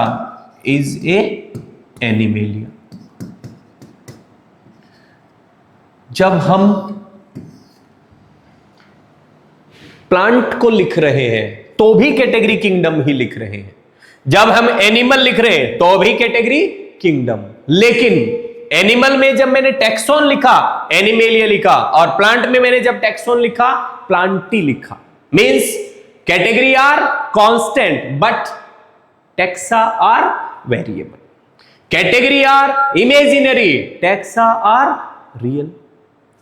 is a animalia. जब हम प्लांट को लिख रहे हैं तो भी कैटेगरी किंगडम ही लिख रहे हैं, जब हम एनिमल लिख रहे हैं तो भी कैटेगरी किंगडम। लेकिन एनिमल में जब मैंने टैक्सोन लिखा एनिमेलिया लिखा, और प्लांट में मैंने जब टैक्सोन लिखा प्लांटी लिखा। Means category are constant but taxa are variable. Category are imaginary, taxa are real.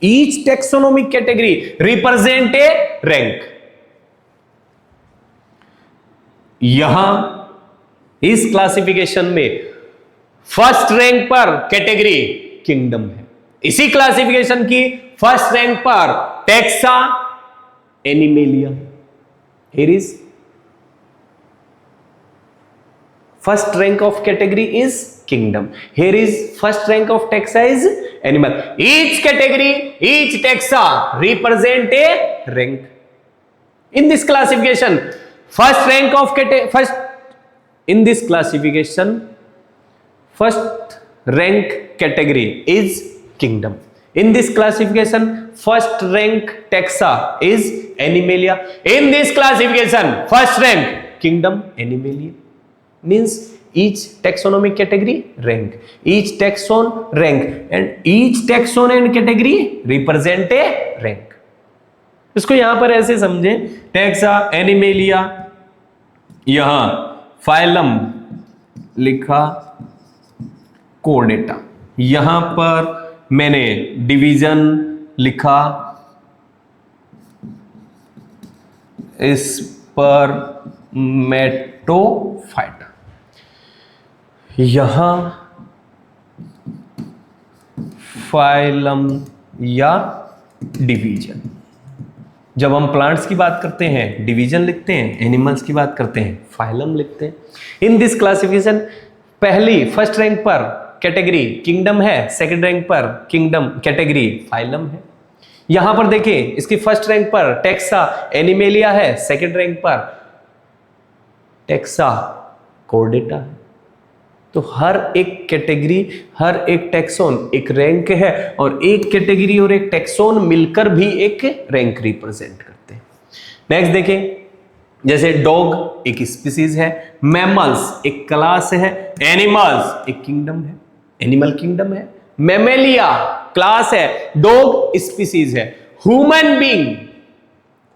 Each taxonomic category represent a rank. यहां इस क्लासिफिकेशन में फर्स्ट रैंक पर कैटेगरी किंगडम है। इसी क्लासिफिकेशन की फर्स्ट रैंक पर taxa animalia. Here is first rank of category is kingdom, here is first rank of taxa is animal. Each category, each taxa represent a rank. In this classification first rank of first in this classification first rank category is kingdom. In this classification first rank taxa is animalia. In this classification first rank kingdom animalia. Means each taxonomic category rank, each taxon rank, and each taxon and category represent a rank. इसको यहां पर ऐसे समझे, taxa animalia, यहां phylum लिखा, कोडेटा, यहां पर मैंने डिवीजन लिखा, इस पर मेटोफाइटा, यहां फाइलम या डिवीजन। जब हम प्लांट्स की बात करते हैं डिवीजन लिखते हैं, एनिमल्स की बात करते हैं फाइलम लिखते हैं। इन दिस क्लासिफिकेशन पहली फर्स्ट रैंक पर कैटेगरी किंगडम है, सेकंड रैंक पर किंगडम कैटेगरी फाइलम है। यहां पर देखिए इसकी फर्स्ट रैंक पर टैक्सा एनिमेलिया है, सेकंड रैंक पर टैक्सा कोर्डेटा है। तो हर एक कैटेगरी, हर एक टैक्सोन एक रैंक है, और एक कैटेगरी और एक टैक्सोन मिलकर भी एक रैंक रिप्रेजेंट करते हैं। नेक्स्ट देखें, जैसे डॉग एक स्पीसीज है, मैमल्स एक क्लास है, एनिमल्स एक किंगडम है, एनिमल किंगडम है। मैमेलिया क्लास है, डॉग स्पीसीज है। ह्यूमन बीइंग,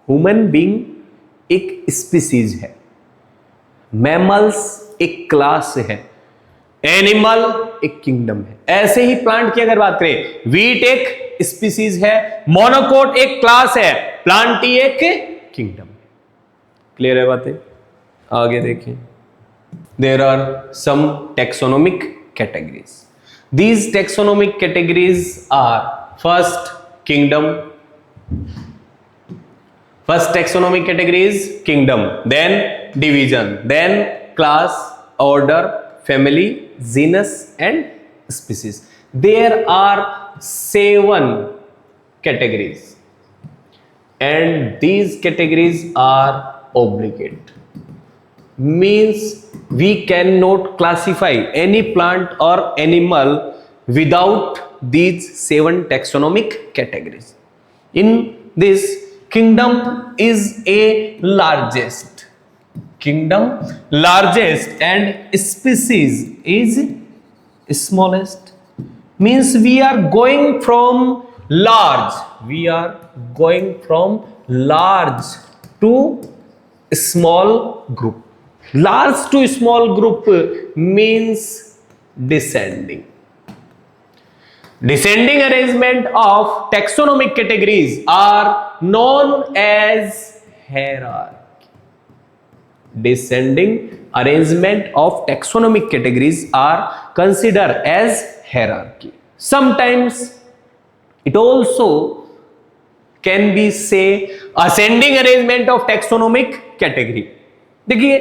ह्यूमन बीइंग एक स्पीसीज है, मैमल्स एक क्लास है, एनिमल एक किंगडम है। ऐसे ही प्लांट की अगर बात करें, वीट एक स्पीसीज है, मोनोकोट एक क्लास है, प्लांटी एक किंगडम। क्लियर है बातें? आगे देखिए, there are some taxonomic categories. These taxonomic categories are first kingdom, first taxonomic category is kingdom, then division, then class, order, family, genus and species. There are 7 categories and these categories are obligate. means we cannot classify any plant or animal without these 7 taxonomic categories. In this, kingdom is a largest. Kingdom largest and species is smallest. Means we are going from large. We are going from large to small group. Large to small group means descending. Descending arrangement of taxonomic categories are known as hierarchy. Descending arrangement of taxonomic categories are considered as hierarchy. Sometimes it also can be say ascending arrangement of taxonomic category. देखिए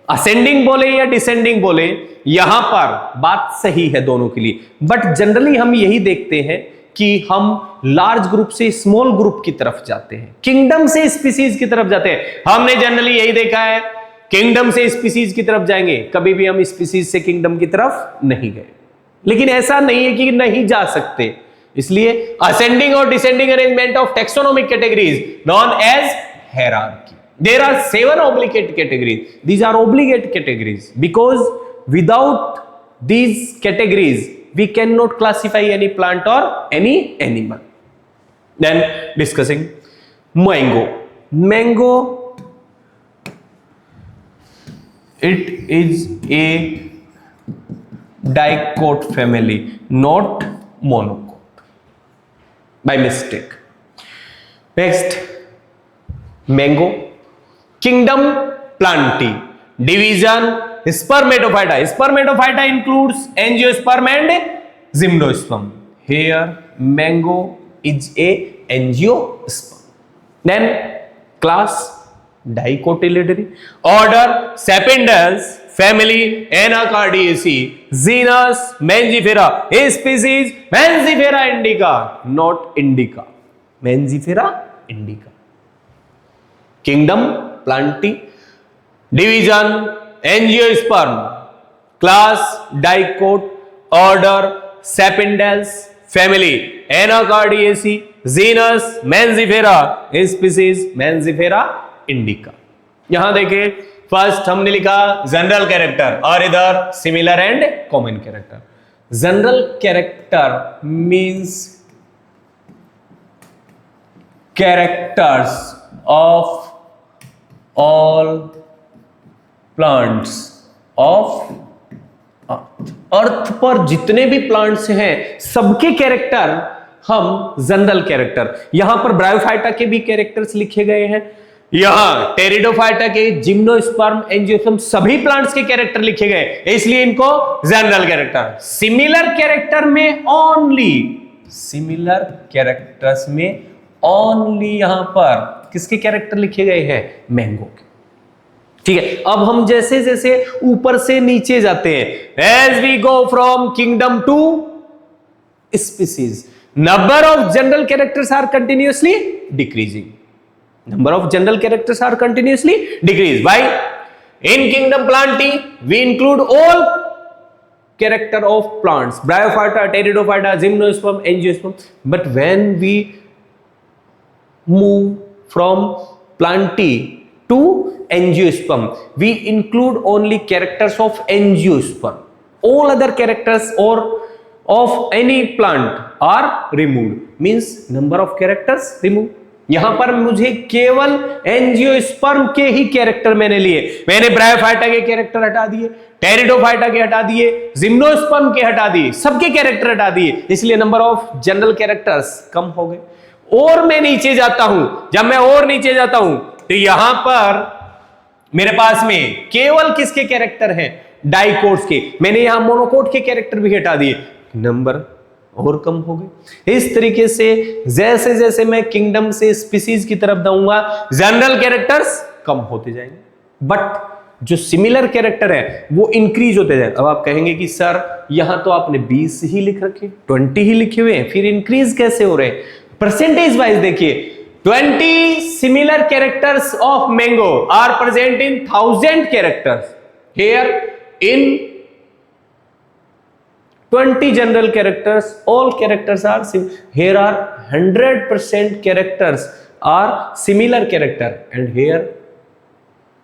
ascending बोले या descending बोले, यहां पर बात सही है दोनों के लिए, बट जनरली हम यही देखते हैं कि हम लार्ज ग्रुप से स्मॉल ग्रुप की तरफ जाते हैं, किंगडम से स्पीसीज की तरफ जाते हैं। हमने जनरली यही देखा है, किंगडम से स्पीसीज की तरफ जाएंगे, कभी भी हम स्पीसीज से किंगडम की तरफ नहीं गए। लेकिन ऐसा नहीं है कि नहीं जा सकते, इसलिए असेंडिंग और descending arrangement of taxonomic categories known as hierarchy. There are 7 obligate categories. These are obligate categories because without these categories we cannot classify any plant or any animal. Then discussing mango. Mango, it is a dicot family, not monocot. By mistake. Next, mango. Kingdom Plantae. Division Spermatophyta. Spermatophyta includes angiosperm and gymnosperm. Here mango is a angiosperm. Then class Dicotyledonary. Order Sapindales. Family Anacardiaceae. Genus Mangifera. Species Mangifera indica, not indica. Mangifera indica. Kingdom Plantae. Division angiosperm. Class Dicot. Order Sapindales. Family Anacardiaceae. Genus Mangifera. Species Mangifera indica. यहां देखिए, first हमने लिखा general character और इधर similar and common character. General character means characters of all plants of अर्थ पर जितने भी plants हैं सबके कैरेक्टर हम जनरल कैरेक्टर, यहां पर ब्रायोफाइटा के भी कैरेक्टर्स लिखे गए हैं, यहां टेरिडोफाइटा के, जिम्नोस्पर्म, एंजियोस्पर्म सभी प्लांट्स के कैरेक्टर लिखे गए, इसलिए इनको जनरल कैरेक्टर। सिमिलर कैरेक्टर में ओनली, सिमिलर कैरेक्टर्स में ओनली यहां पर किसके कैरेक्टर लिखे गए हैं? मैंगो के। ठीक है, अब हम जैसे जैसे ऊपर से नीचे जाते हैं, as we go from kingdom to species, number of general characters are continuously decreasing. Number of general characters are continuously decreased. Why? In kingdom Plantae, we include all character of plants: Bryophyta, Pteridophyta, Gymnosperm, Angiosperm. But when we move from Plantae to Angiosperm, we include only characters of Angiosperm. All other characters or of any plant are removed. Means number of characters removed. यहां पर मुझे केवल angiosperm के ही character मैंने लिए, मैंने bryophyta के character हटा दिए, टेरिडोफाइटा के हटा दिए, जिम्नोस्पर्म के हटा दिए, सबके कैरेक्टर हटा दिए, इसलिए नंबर ऑफ जनरल कैरेक्टर्स कम हो गए। और मैं नीचे जाता हूं, जब मैं और नीचे जाता हूं तो यहां पर मेरे पास में केवल किसके कैरेक्टर हैं? डाइकोट्स के। मैंने यहां मोनोकोट के कैरेक्टर भी हटा दिए, नंबर और कम हो गए। इस तरीके से जैसे जैसे मैं किंगडम से स्पीसीज की तरफ जाऊंगा, जनरल कैरेक्टर्स कम होते जाएंगे, बट जो सिमिलर कैरेक्टर है वो इंक्रीज होते जाएंगे। अब आप कहेंगे कि सर यहां तो आपने 20 ही लिख रखे, 20 ही लिखे हुए हैं, फिर इंक्रीज कैसे हो रहे हैं? परसेंटेज वाइज देखिए, 20 similar characters of mango are present in 1000 characters. Here in 20 general characters, all characters are here are 100% characters are similar character, and here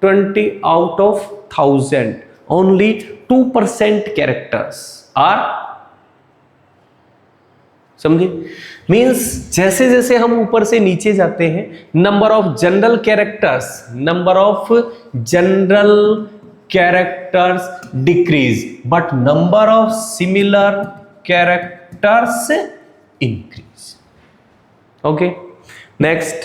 20 out of 1000 only 2% characters are, समझे? Means जैसे जैसे हम ऊपर से नीचे जाते हैं, number of general characters decrease, but number of similar characters increase. Okay, next.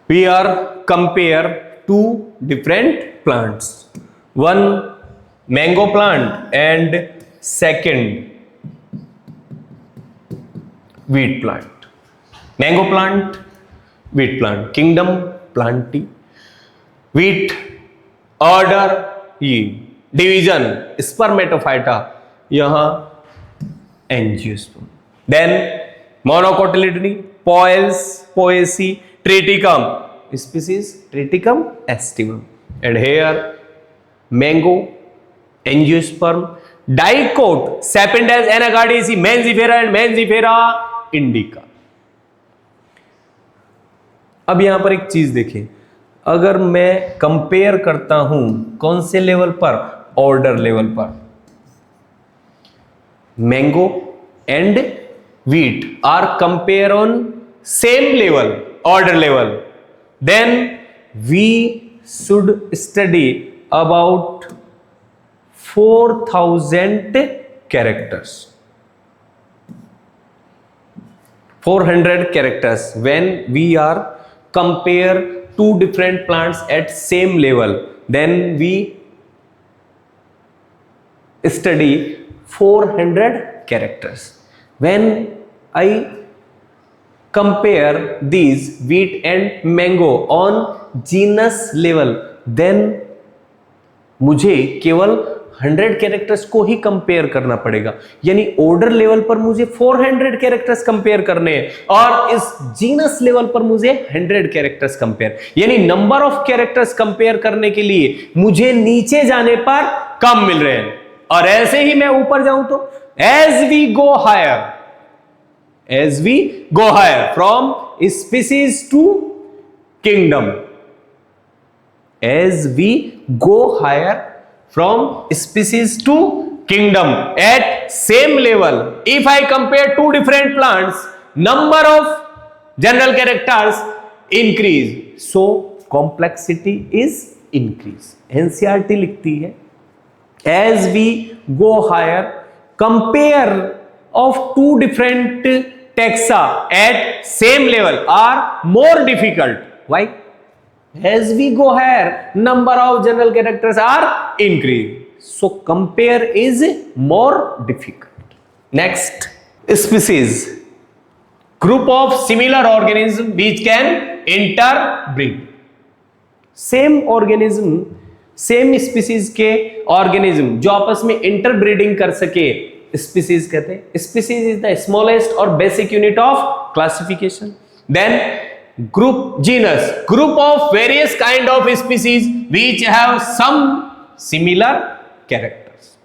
We are compare two different plants, one mango plant and second wheat plant. Mango plant, wheat plant, kingdom plantae, wheat order E, division spermatophyta, यहाँ angiosperm. Then monocotyledony, poils, poaceae, Triticum, species Triticum aestivum, and here mango, angiosperm, dicot, Sapindus anacardiaceae, Mangifera and Mangifera indica. अब यहां पर एक चीज देखें, अगर मैं compare करता हूं कौन से लेवल पर, ऑर्डर लेवल पर, mango and wheat are compare on same level, order level, then we should study about 4000 characters, 400 characters when we are compare two different plants at same level, then we study 400 characters. When I compare these wheat and mango on genus level, then मुझे केवल 100 characters को ही compare करना पड़ेगा, यानी order level पर मुझे 400 characters compare करने हैं, और इस जीनस लेवल पर मुझे 100 कैरेक्टर्स कंपेयर, यानी नंबर ऑफ कैरेक्टर्स कंपेयर करने के लिए मुझे नीचे जाने पर कम मिल रहे हैं, और ऐसे ही मैं ऊपर जाऊं तो as we go higher from species to kingdom, as we go higher from species to kingdom at same level, if I compare two different plants, number of general characters increase, so complexity is increase. NCERT लिखती है as we go higher, compare of two different taxa at same level are more difficult. Why? As we go higher, number of general characters are increased, so compare is more difficult. Next, species, group of similar organism which can interbreed. Same organism, same species के organism जो आपस में interbreeding कर सके, species कहते हैं. Species is the smallest और basic unit of classification. Then group, genus, group of various kind of species which have some similar characters.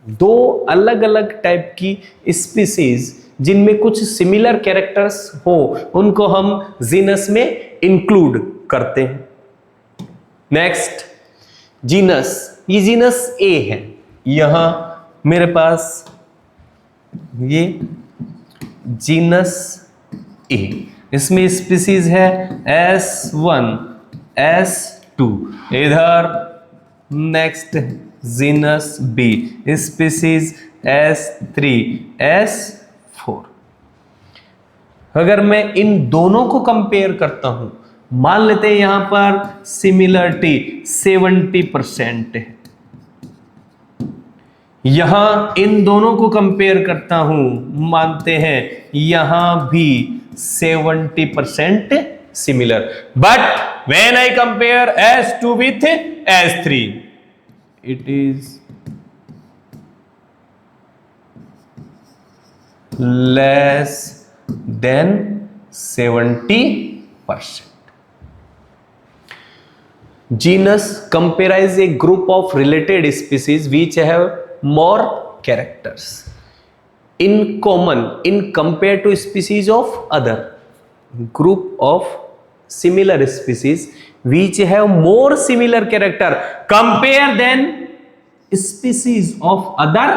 दो अलग अलग टाइप की स्पीसीज जिनमें कुछ सिमिलर कैरेक्टर्स हो, उनको हम जीनस में इंक्लूड करते हैं. Next, genus. ये जीनस ए है. यहां मेरे पास ये जीनस ए, इसमें स्पीसीज है S1, S2. इधर next genus B, species S3, S4. अगर मैं इन दोनों को कंपेयर करता हूं, मान लेते हैं यहां पर सिमिलरिटी 70% है. यहां इन दोनों को कंपेयर करता हूं, मानते हैं यहां भी 70% similar. But when I compare S2 with S3, it is less than 70%. Genus comprise a group of related species which have more characters in common in compared to species of other. Group of similar species which have more similar character compare than species of other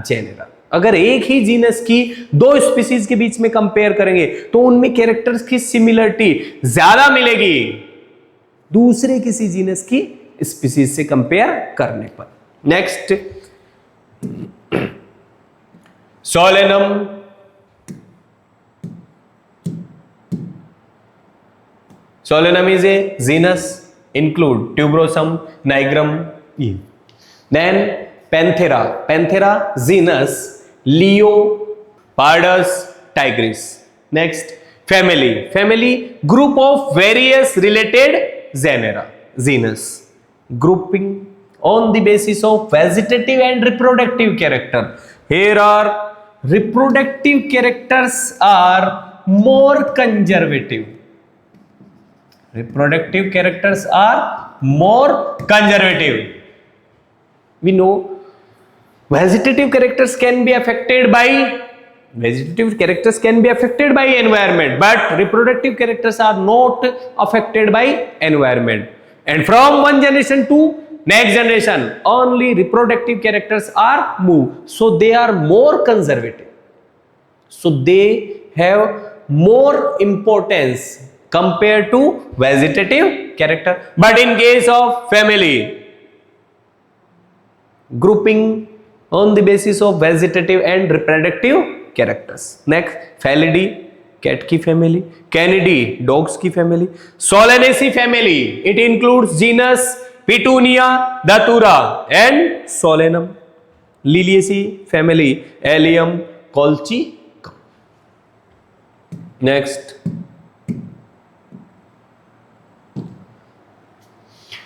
genera. अगर एक ही genus की दो species के बीच में compare करेंगे तो उनमें characters की सिमिलरिटी ज्यादा मिलेगी दूसरे किसी जीनस की स्पीसीज से कंपेयर करने पर. Next, Solanum. Solanum is a genus, include tuberosum, nigrum. Then Panthera. Panthera genus, Leopardus tigris. Next, family. Family, group of various related genera. Genus, grouping on the basis of vegetative and reproductive character. Here are reproductive characters are more conservative. Reproductive characters are more conservative. We know vegetative characters can be affected by environment, but reproductive characters are not affected by environment. And from one generation to next generation, only reproductive characters are moved, so they are more conservative. So they have more importance compared to vegetative character. But in case of family, grouping on the basis of vegetative and reproductive characters. Next, Felidae, cat की family. Canidae, dogs की family. Solanaceae family, it includes genus Petunia, Datura and Solanum. Liliaceae family, Allium, Colchicum. Next,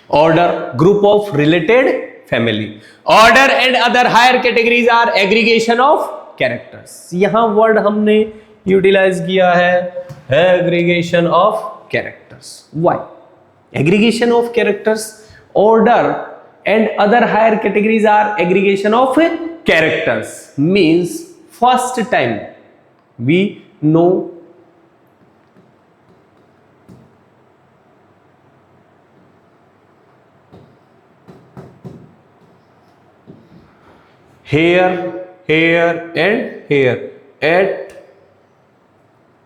order, group of related family. Order and other higher categories are aggregation of characters. यहां word हमने utilise किया है aggregation of characters. Why? Aggregation of characters, order and other higher categories are aggregation of characters. Means first time we know here, here and here at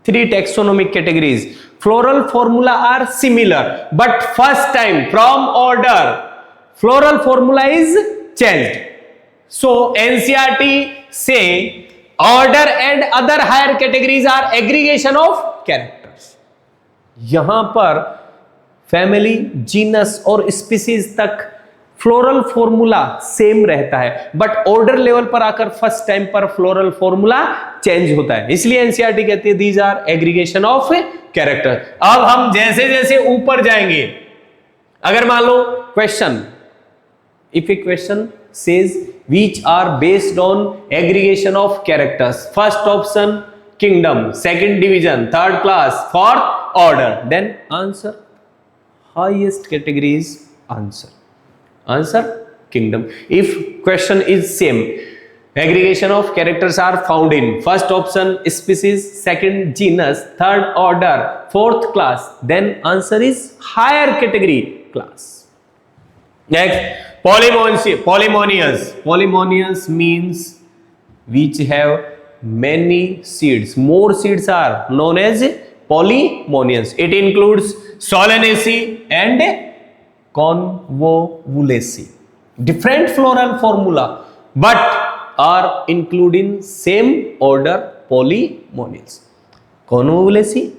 three taxonomic categories. Floral formula are similar, but first time from order floral formula is changed. So NCERT say order and other higher categories are aggregation of characters. यहां पर family, genus और species तक floral formula same रहता है, but order level पर आकर first time पर floral formula change होता है. इसलिए एनसीईआरटी कहती है these are aggregation of character. अब हम जैसे जैसे ऊपर जाएंगे, अगर मान लो question, if a question says which are based on aggregation of characters, first option kingdom, second division, third class, fourth order, then answer highest category is answer kingdom. If question is same, aggregation of characters are found in first option species, second genus, third order, fourth class, then answer is higher category class. Next, polymonious. Polymonious means which have many seeds, more seeds are known as polymonious. It includes Solanaceae and Convolvulaceae. Different floral formula but are included in same order, polymonials. Convolvulaceae,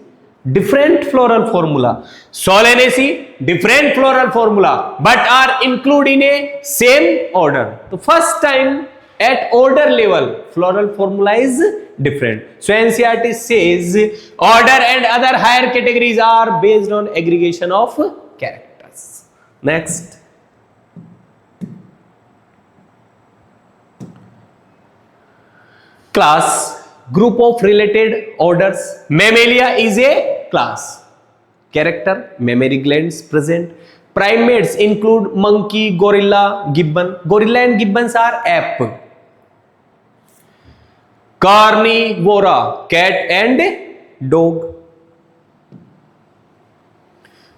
different floral formula. Solanaceae, different floral formula but are included in a same order. So first time at order level floral formula is different. So NCERT says order and other higher categories are based on aggregation of characters. Next, class. group of related orders. Mammalia is a class. Character, mammary glands present. Primates include monkey, gorilla, gibbon. Gorilla and gibbons are ape. Carnivora, cat and dog.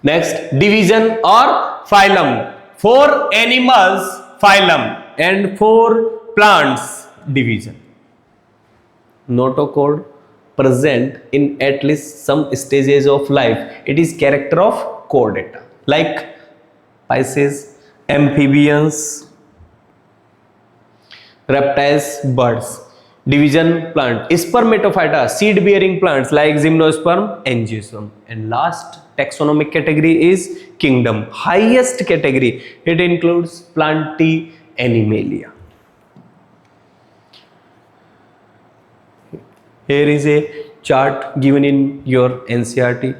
Next, division or phylum. 4 animals, phylum, and 4 plants, division. Notochord present in at least some stages of life. It is character of chordata, like Pisces, amphibians, reptiles, birds. Division plant, spermatophyta, seed bearing plants like gymnosperm, angiosperm. And last taxonomic category is kingdom, highest category. It includes Plantaenimalia. Here is a chart given in your NCERT.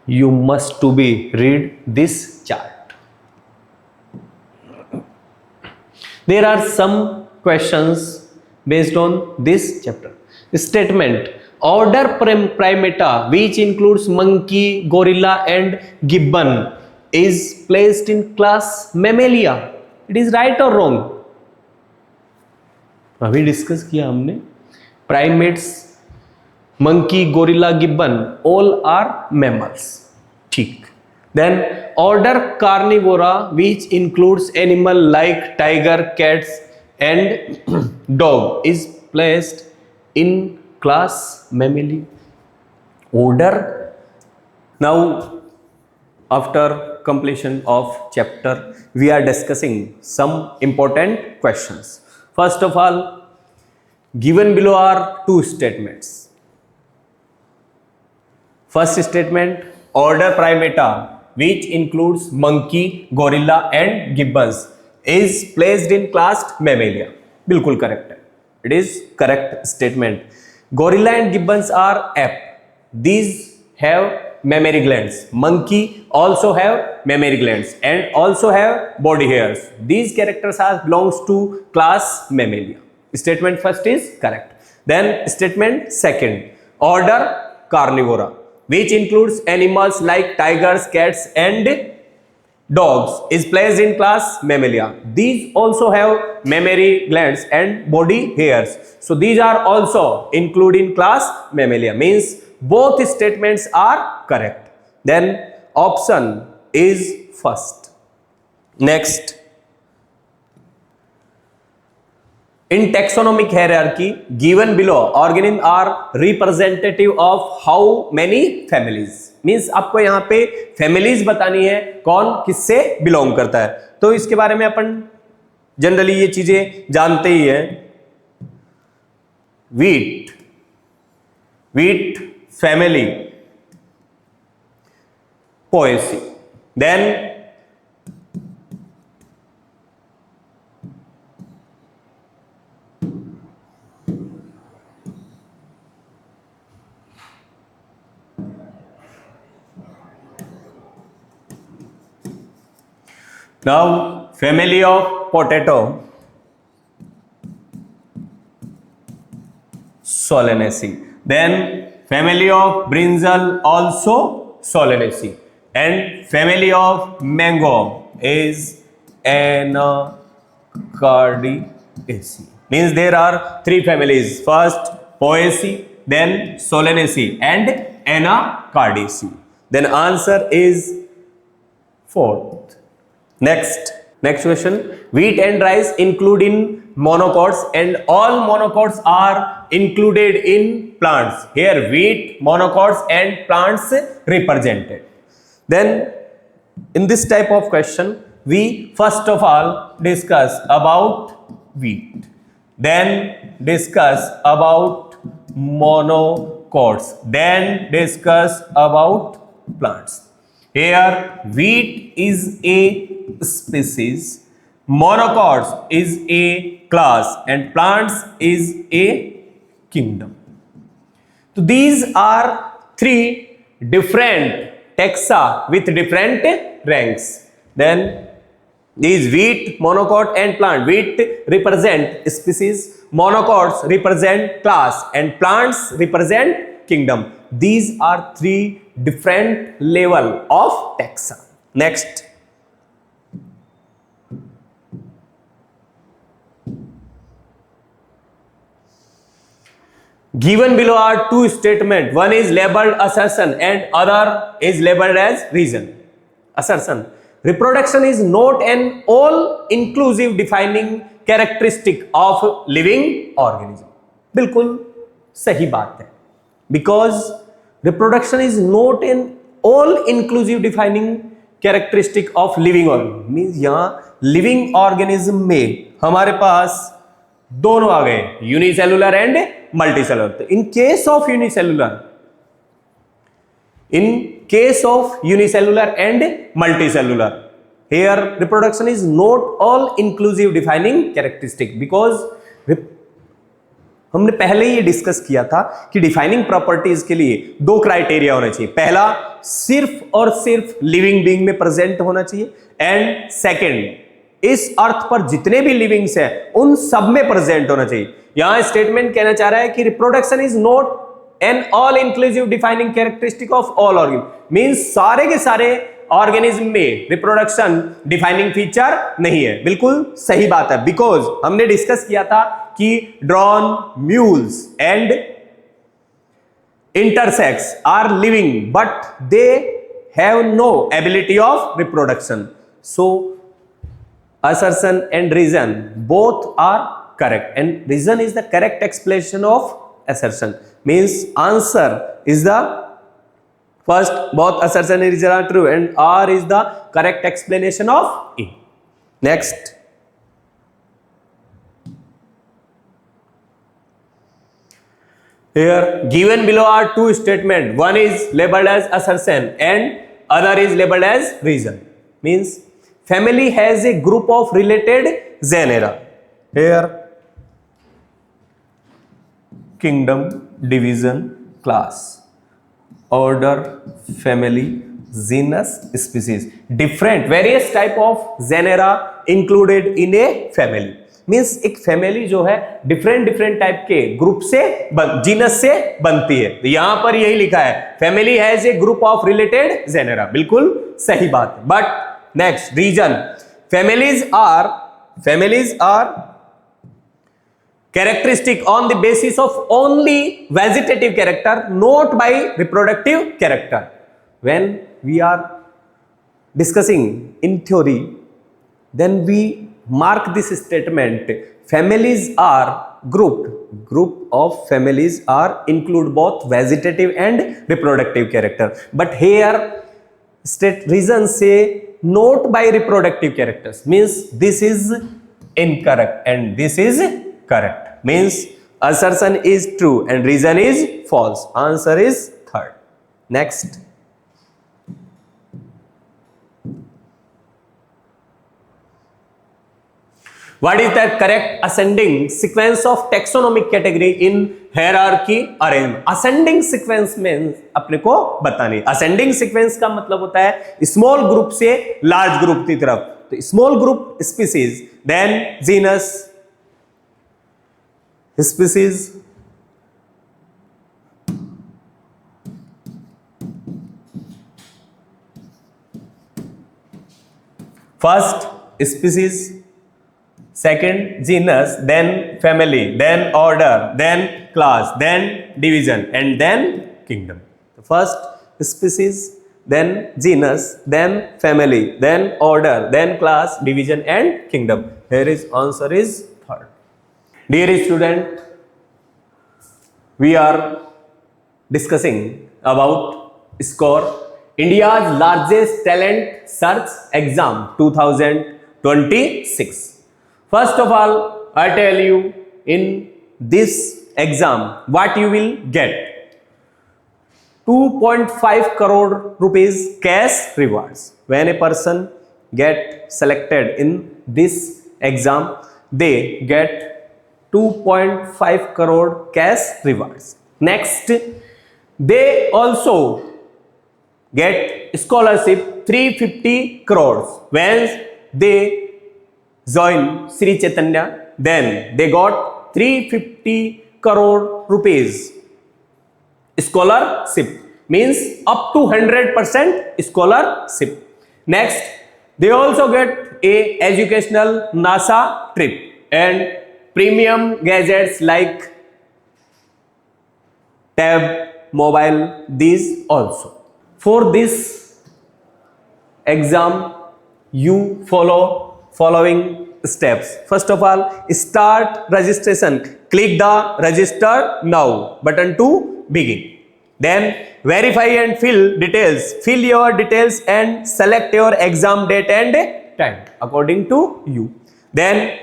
You must to be read this chart. There are some questions based on this chapter. Statement: order Primata, which includes monkey, gorilla and gibbon, is placed in class Mammalia. It is right or wrong? अभी discuss किया हमने. Primates, monkey, gorilla, gibbon, all are mammals. ठीक. Then order Carnivora, which includes animal like tiger, cats and dog, is placed in class Mammalia. Order. Now, after completion of chapter, we are discussing some important questions. First of all, given below are 2 statements. First statement: order Primata, which includes monkey, gorilla and gibbons, is placed in class Mammalia. बिल्कुल correct है. It is correct statement. Gorilla and gibbons are ape. These have mammary glands. Monkey also have mammary glands and also have body hairs. These characters are belongs to class Mammalia. Statement first is correct. Then statement second: order Carnivora, which includes animals like tigers, cats and dogs, is placed in class Mammalia. These also have mammary glands and body hairs. So these are also included in class Mammalia. Means both statements are correct. Then option is first. Next, in taxonomic hierarchy given below, organisms are representative of how many families? Means आपको यहाँ पे families बतानी है, कौन किससे belong करता है. तो इसके बारे में अपन जनरली ये चीजें जानते ही हैं. Wheat family, Poaceae. Then now family of potato, Solanaceae. Then family of brinjal, also Solanaceae. And family of mango is Anacardiaceae. Means there are 3 families. First Poaceae, then Solanaceae and Anacardiaceae. Then answer is 4th. Next question: wheat and rice include in monocots, and all monocots are included in plants. Here wheat, monocots and plants represented. Then in this type of question, we first of all discuss about wheat, then discuss about monocots, then discuss about plants. Here wheat is a species, monocots is a class and plants is a kingdom. So these are 3 different taxa with different ranks. Then these wheat, monocot and plant. Wheat represent species, monocots represent class and plants represent kingdom. These are three different level of taxa. Next, given below are two statements. One is labeled assertion and other is labeled as reason. Assertion: reproduction is not an all-inclusive defining characteristic of living organism. बिल्कुल सही बात है, because reproduction is not an all-inclusive defining characteristic of living organism. Means यहाँ living organism में हमारे पास दोनों आ गए, unicellular and multicellular. तो in case of unicellular and multicellular, here reproduction is not all inclusive defining characteristic, because हमने पहले ही ये discuss किया था कि डिफाइनिंग प्रॉपर्टीज के लिए दो क्राइटेरिया होने चाहिए. पहला, सिर्फ और सिर्फ लिविंग बीइंग में प्रेजेंट होना चाहिए, एंड सेकंड, इस अर्थ पर जितने भी लिविंग्स हैं उन सब में प्रेजेंट होना चाहिए. यहां स्टेटमेंट कहना चाह रहा है कि reproduction is not an all inclusive defining characteristic of all organism. Means सारे के सारे ऑर्गेनिज्म में रिप्रोडक्शन डिफाइनिंग फीचर नहीं है. बिल्कुल सही बात है, बिकॉज हमने डिस्कस किया था कि drone, mules and intersex are living but they have no ability of reproduction. So assertion and reason both are correct, and reason is the correct explanation of assertion. Means answer is the first, both assertion and reason are true, and R is the correct explanation of A. Next, here given below are two statements. One is labeled as assertion and other is labeled as reason. Means family has a group of related genera. Here kingdom, division, class, order, family, genus, species. Different various type of genera included in a family. Means एक family जो है different type के group से genus से बनती है. यहां पर यही लिखा है, family has a group of related genera. बिल्कुल सही बात है. But next, reason: families are characteristic on the basis of only vegetative character, not by reproductive character. When we are discussing in theory, then we mark this statement: families are group of families are include both vegetative and reproductive character. But here reason say not by reproductive characters. Means this is incorrect and this is correct. Means assertion is true and reason is false. Answer is third. Next, what is the correct ascending sequence of taxonomic category in hierarchy arrangement? ascending sequence means अपने को बतानी. ascending sequence का मतलब होता है small group से large group की तरफ. तो small group species, then genus, species, first species, second genus, then family, then order, then class, then division, and then kingdom. First species, then genus, then family, then order, then class, division, and kingdom. Here is answer is third. Dear student, we are discussing about SCORE, India's largest talent search exam 2026. First of all, I tell you in this exam what you will get: 2.5 crore rupees cash rewards. When a person get selected in this exam, they get 2.5 crore cash rewards. Next, they also get scholarship 350 crores when they join Sri Chaitanya. Then they got 350 crore rupees. Scholarship means up to 100% scholarship. Next, they also get a educational NASA trip and premium gadgets like tab, mobile, these also. For this exam, you follow following steps. First of all, start registration. Click the register now button to begin. Then verify and fill details. Fill your details and select your exam date and time according to you. Then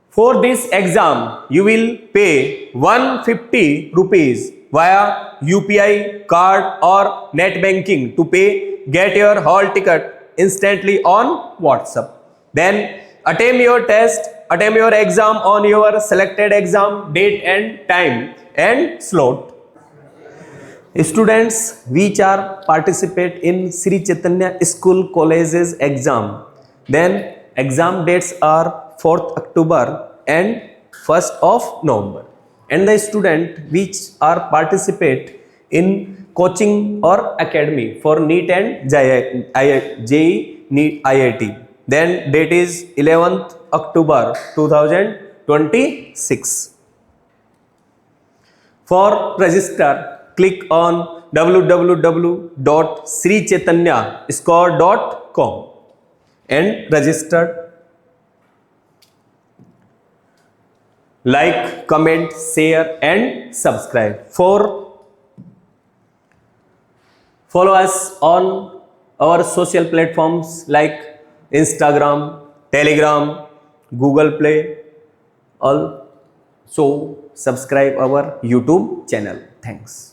for this exam, you will pay 150 rupees via UPI card or net banking to pay, get your hall ticket instantly on WhatsApp. Then attempt your test, attempt your exam on your selected exam date and time and slot. Students which are participate in Sri Chaitanya School Colleges exam, then exam dates are 4th October and 1st of November. And the student which are participate in coaching or academy for NEET and JEE NEET IIT, then date is 11th October 2026. For register, click on www.srichaitanyascore.com and register. Like, comment, share and subscribe. Follow us on our social platforms like Instagram, Telegram, Google Play. Also subscribe our YouTube channel. Thanks.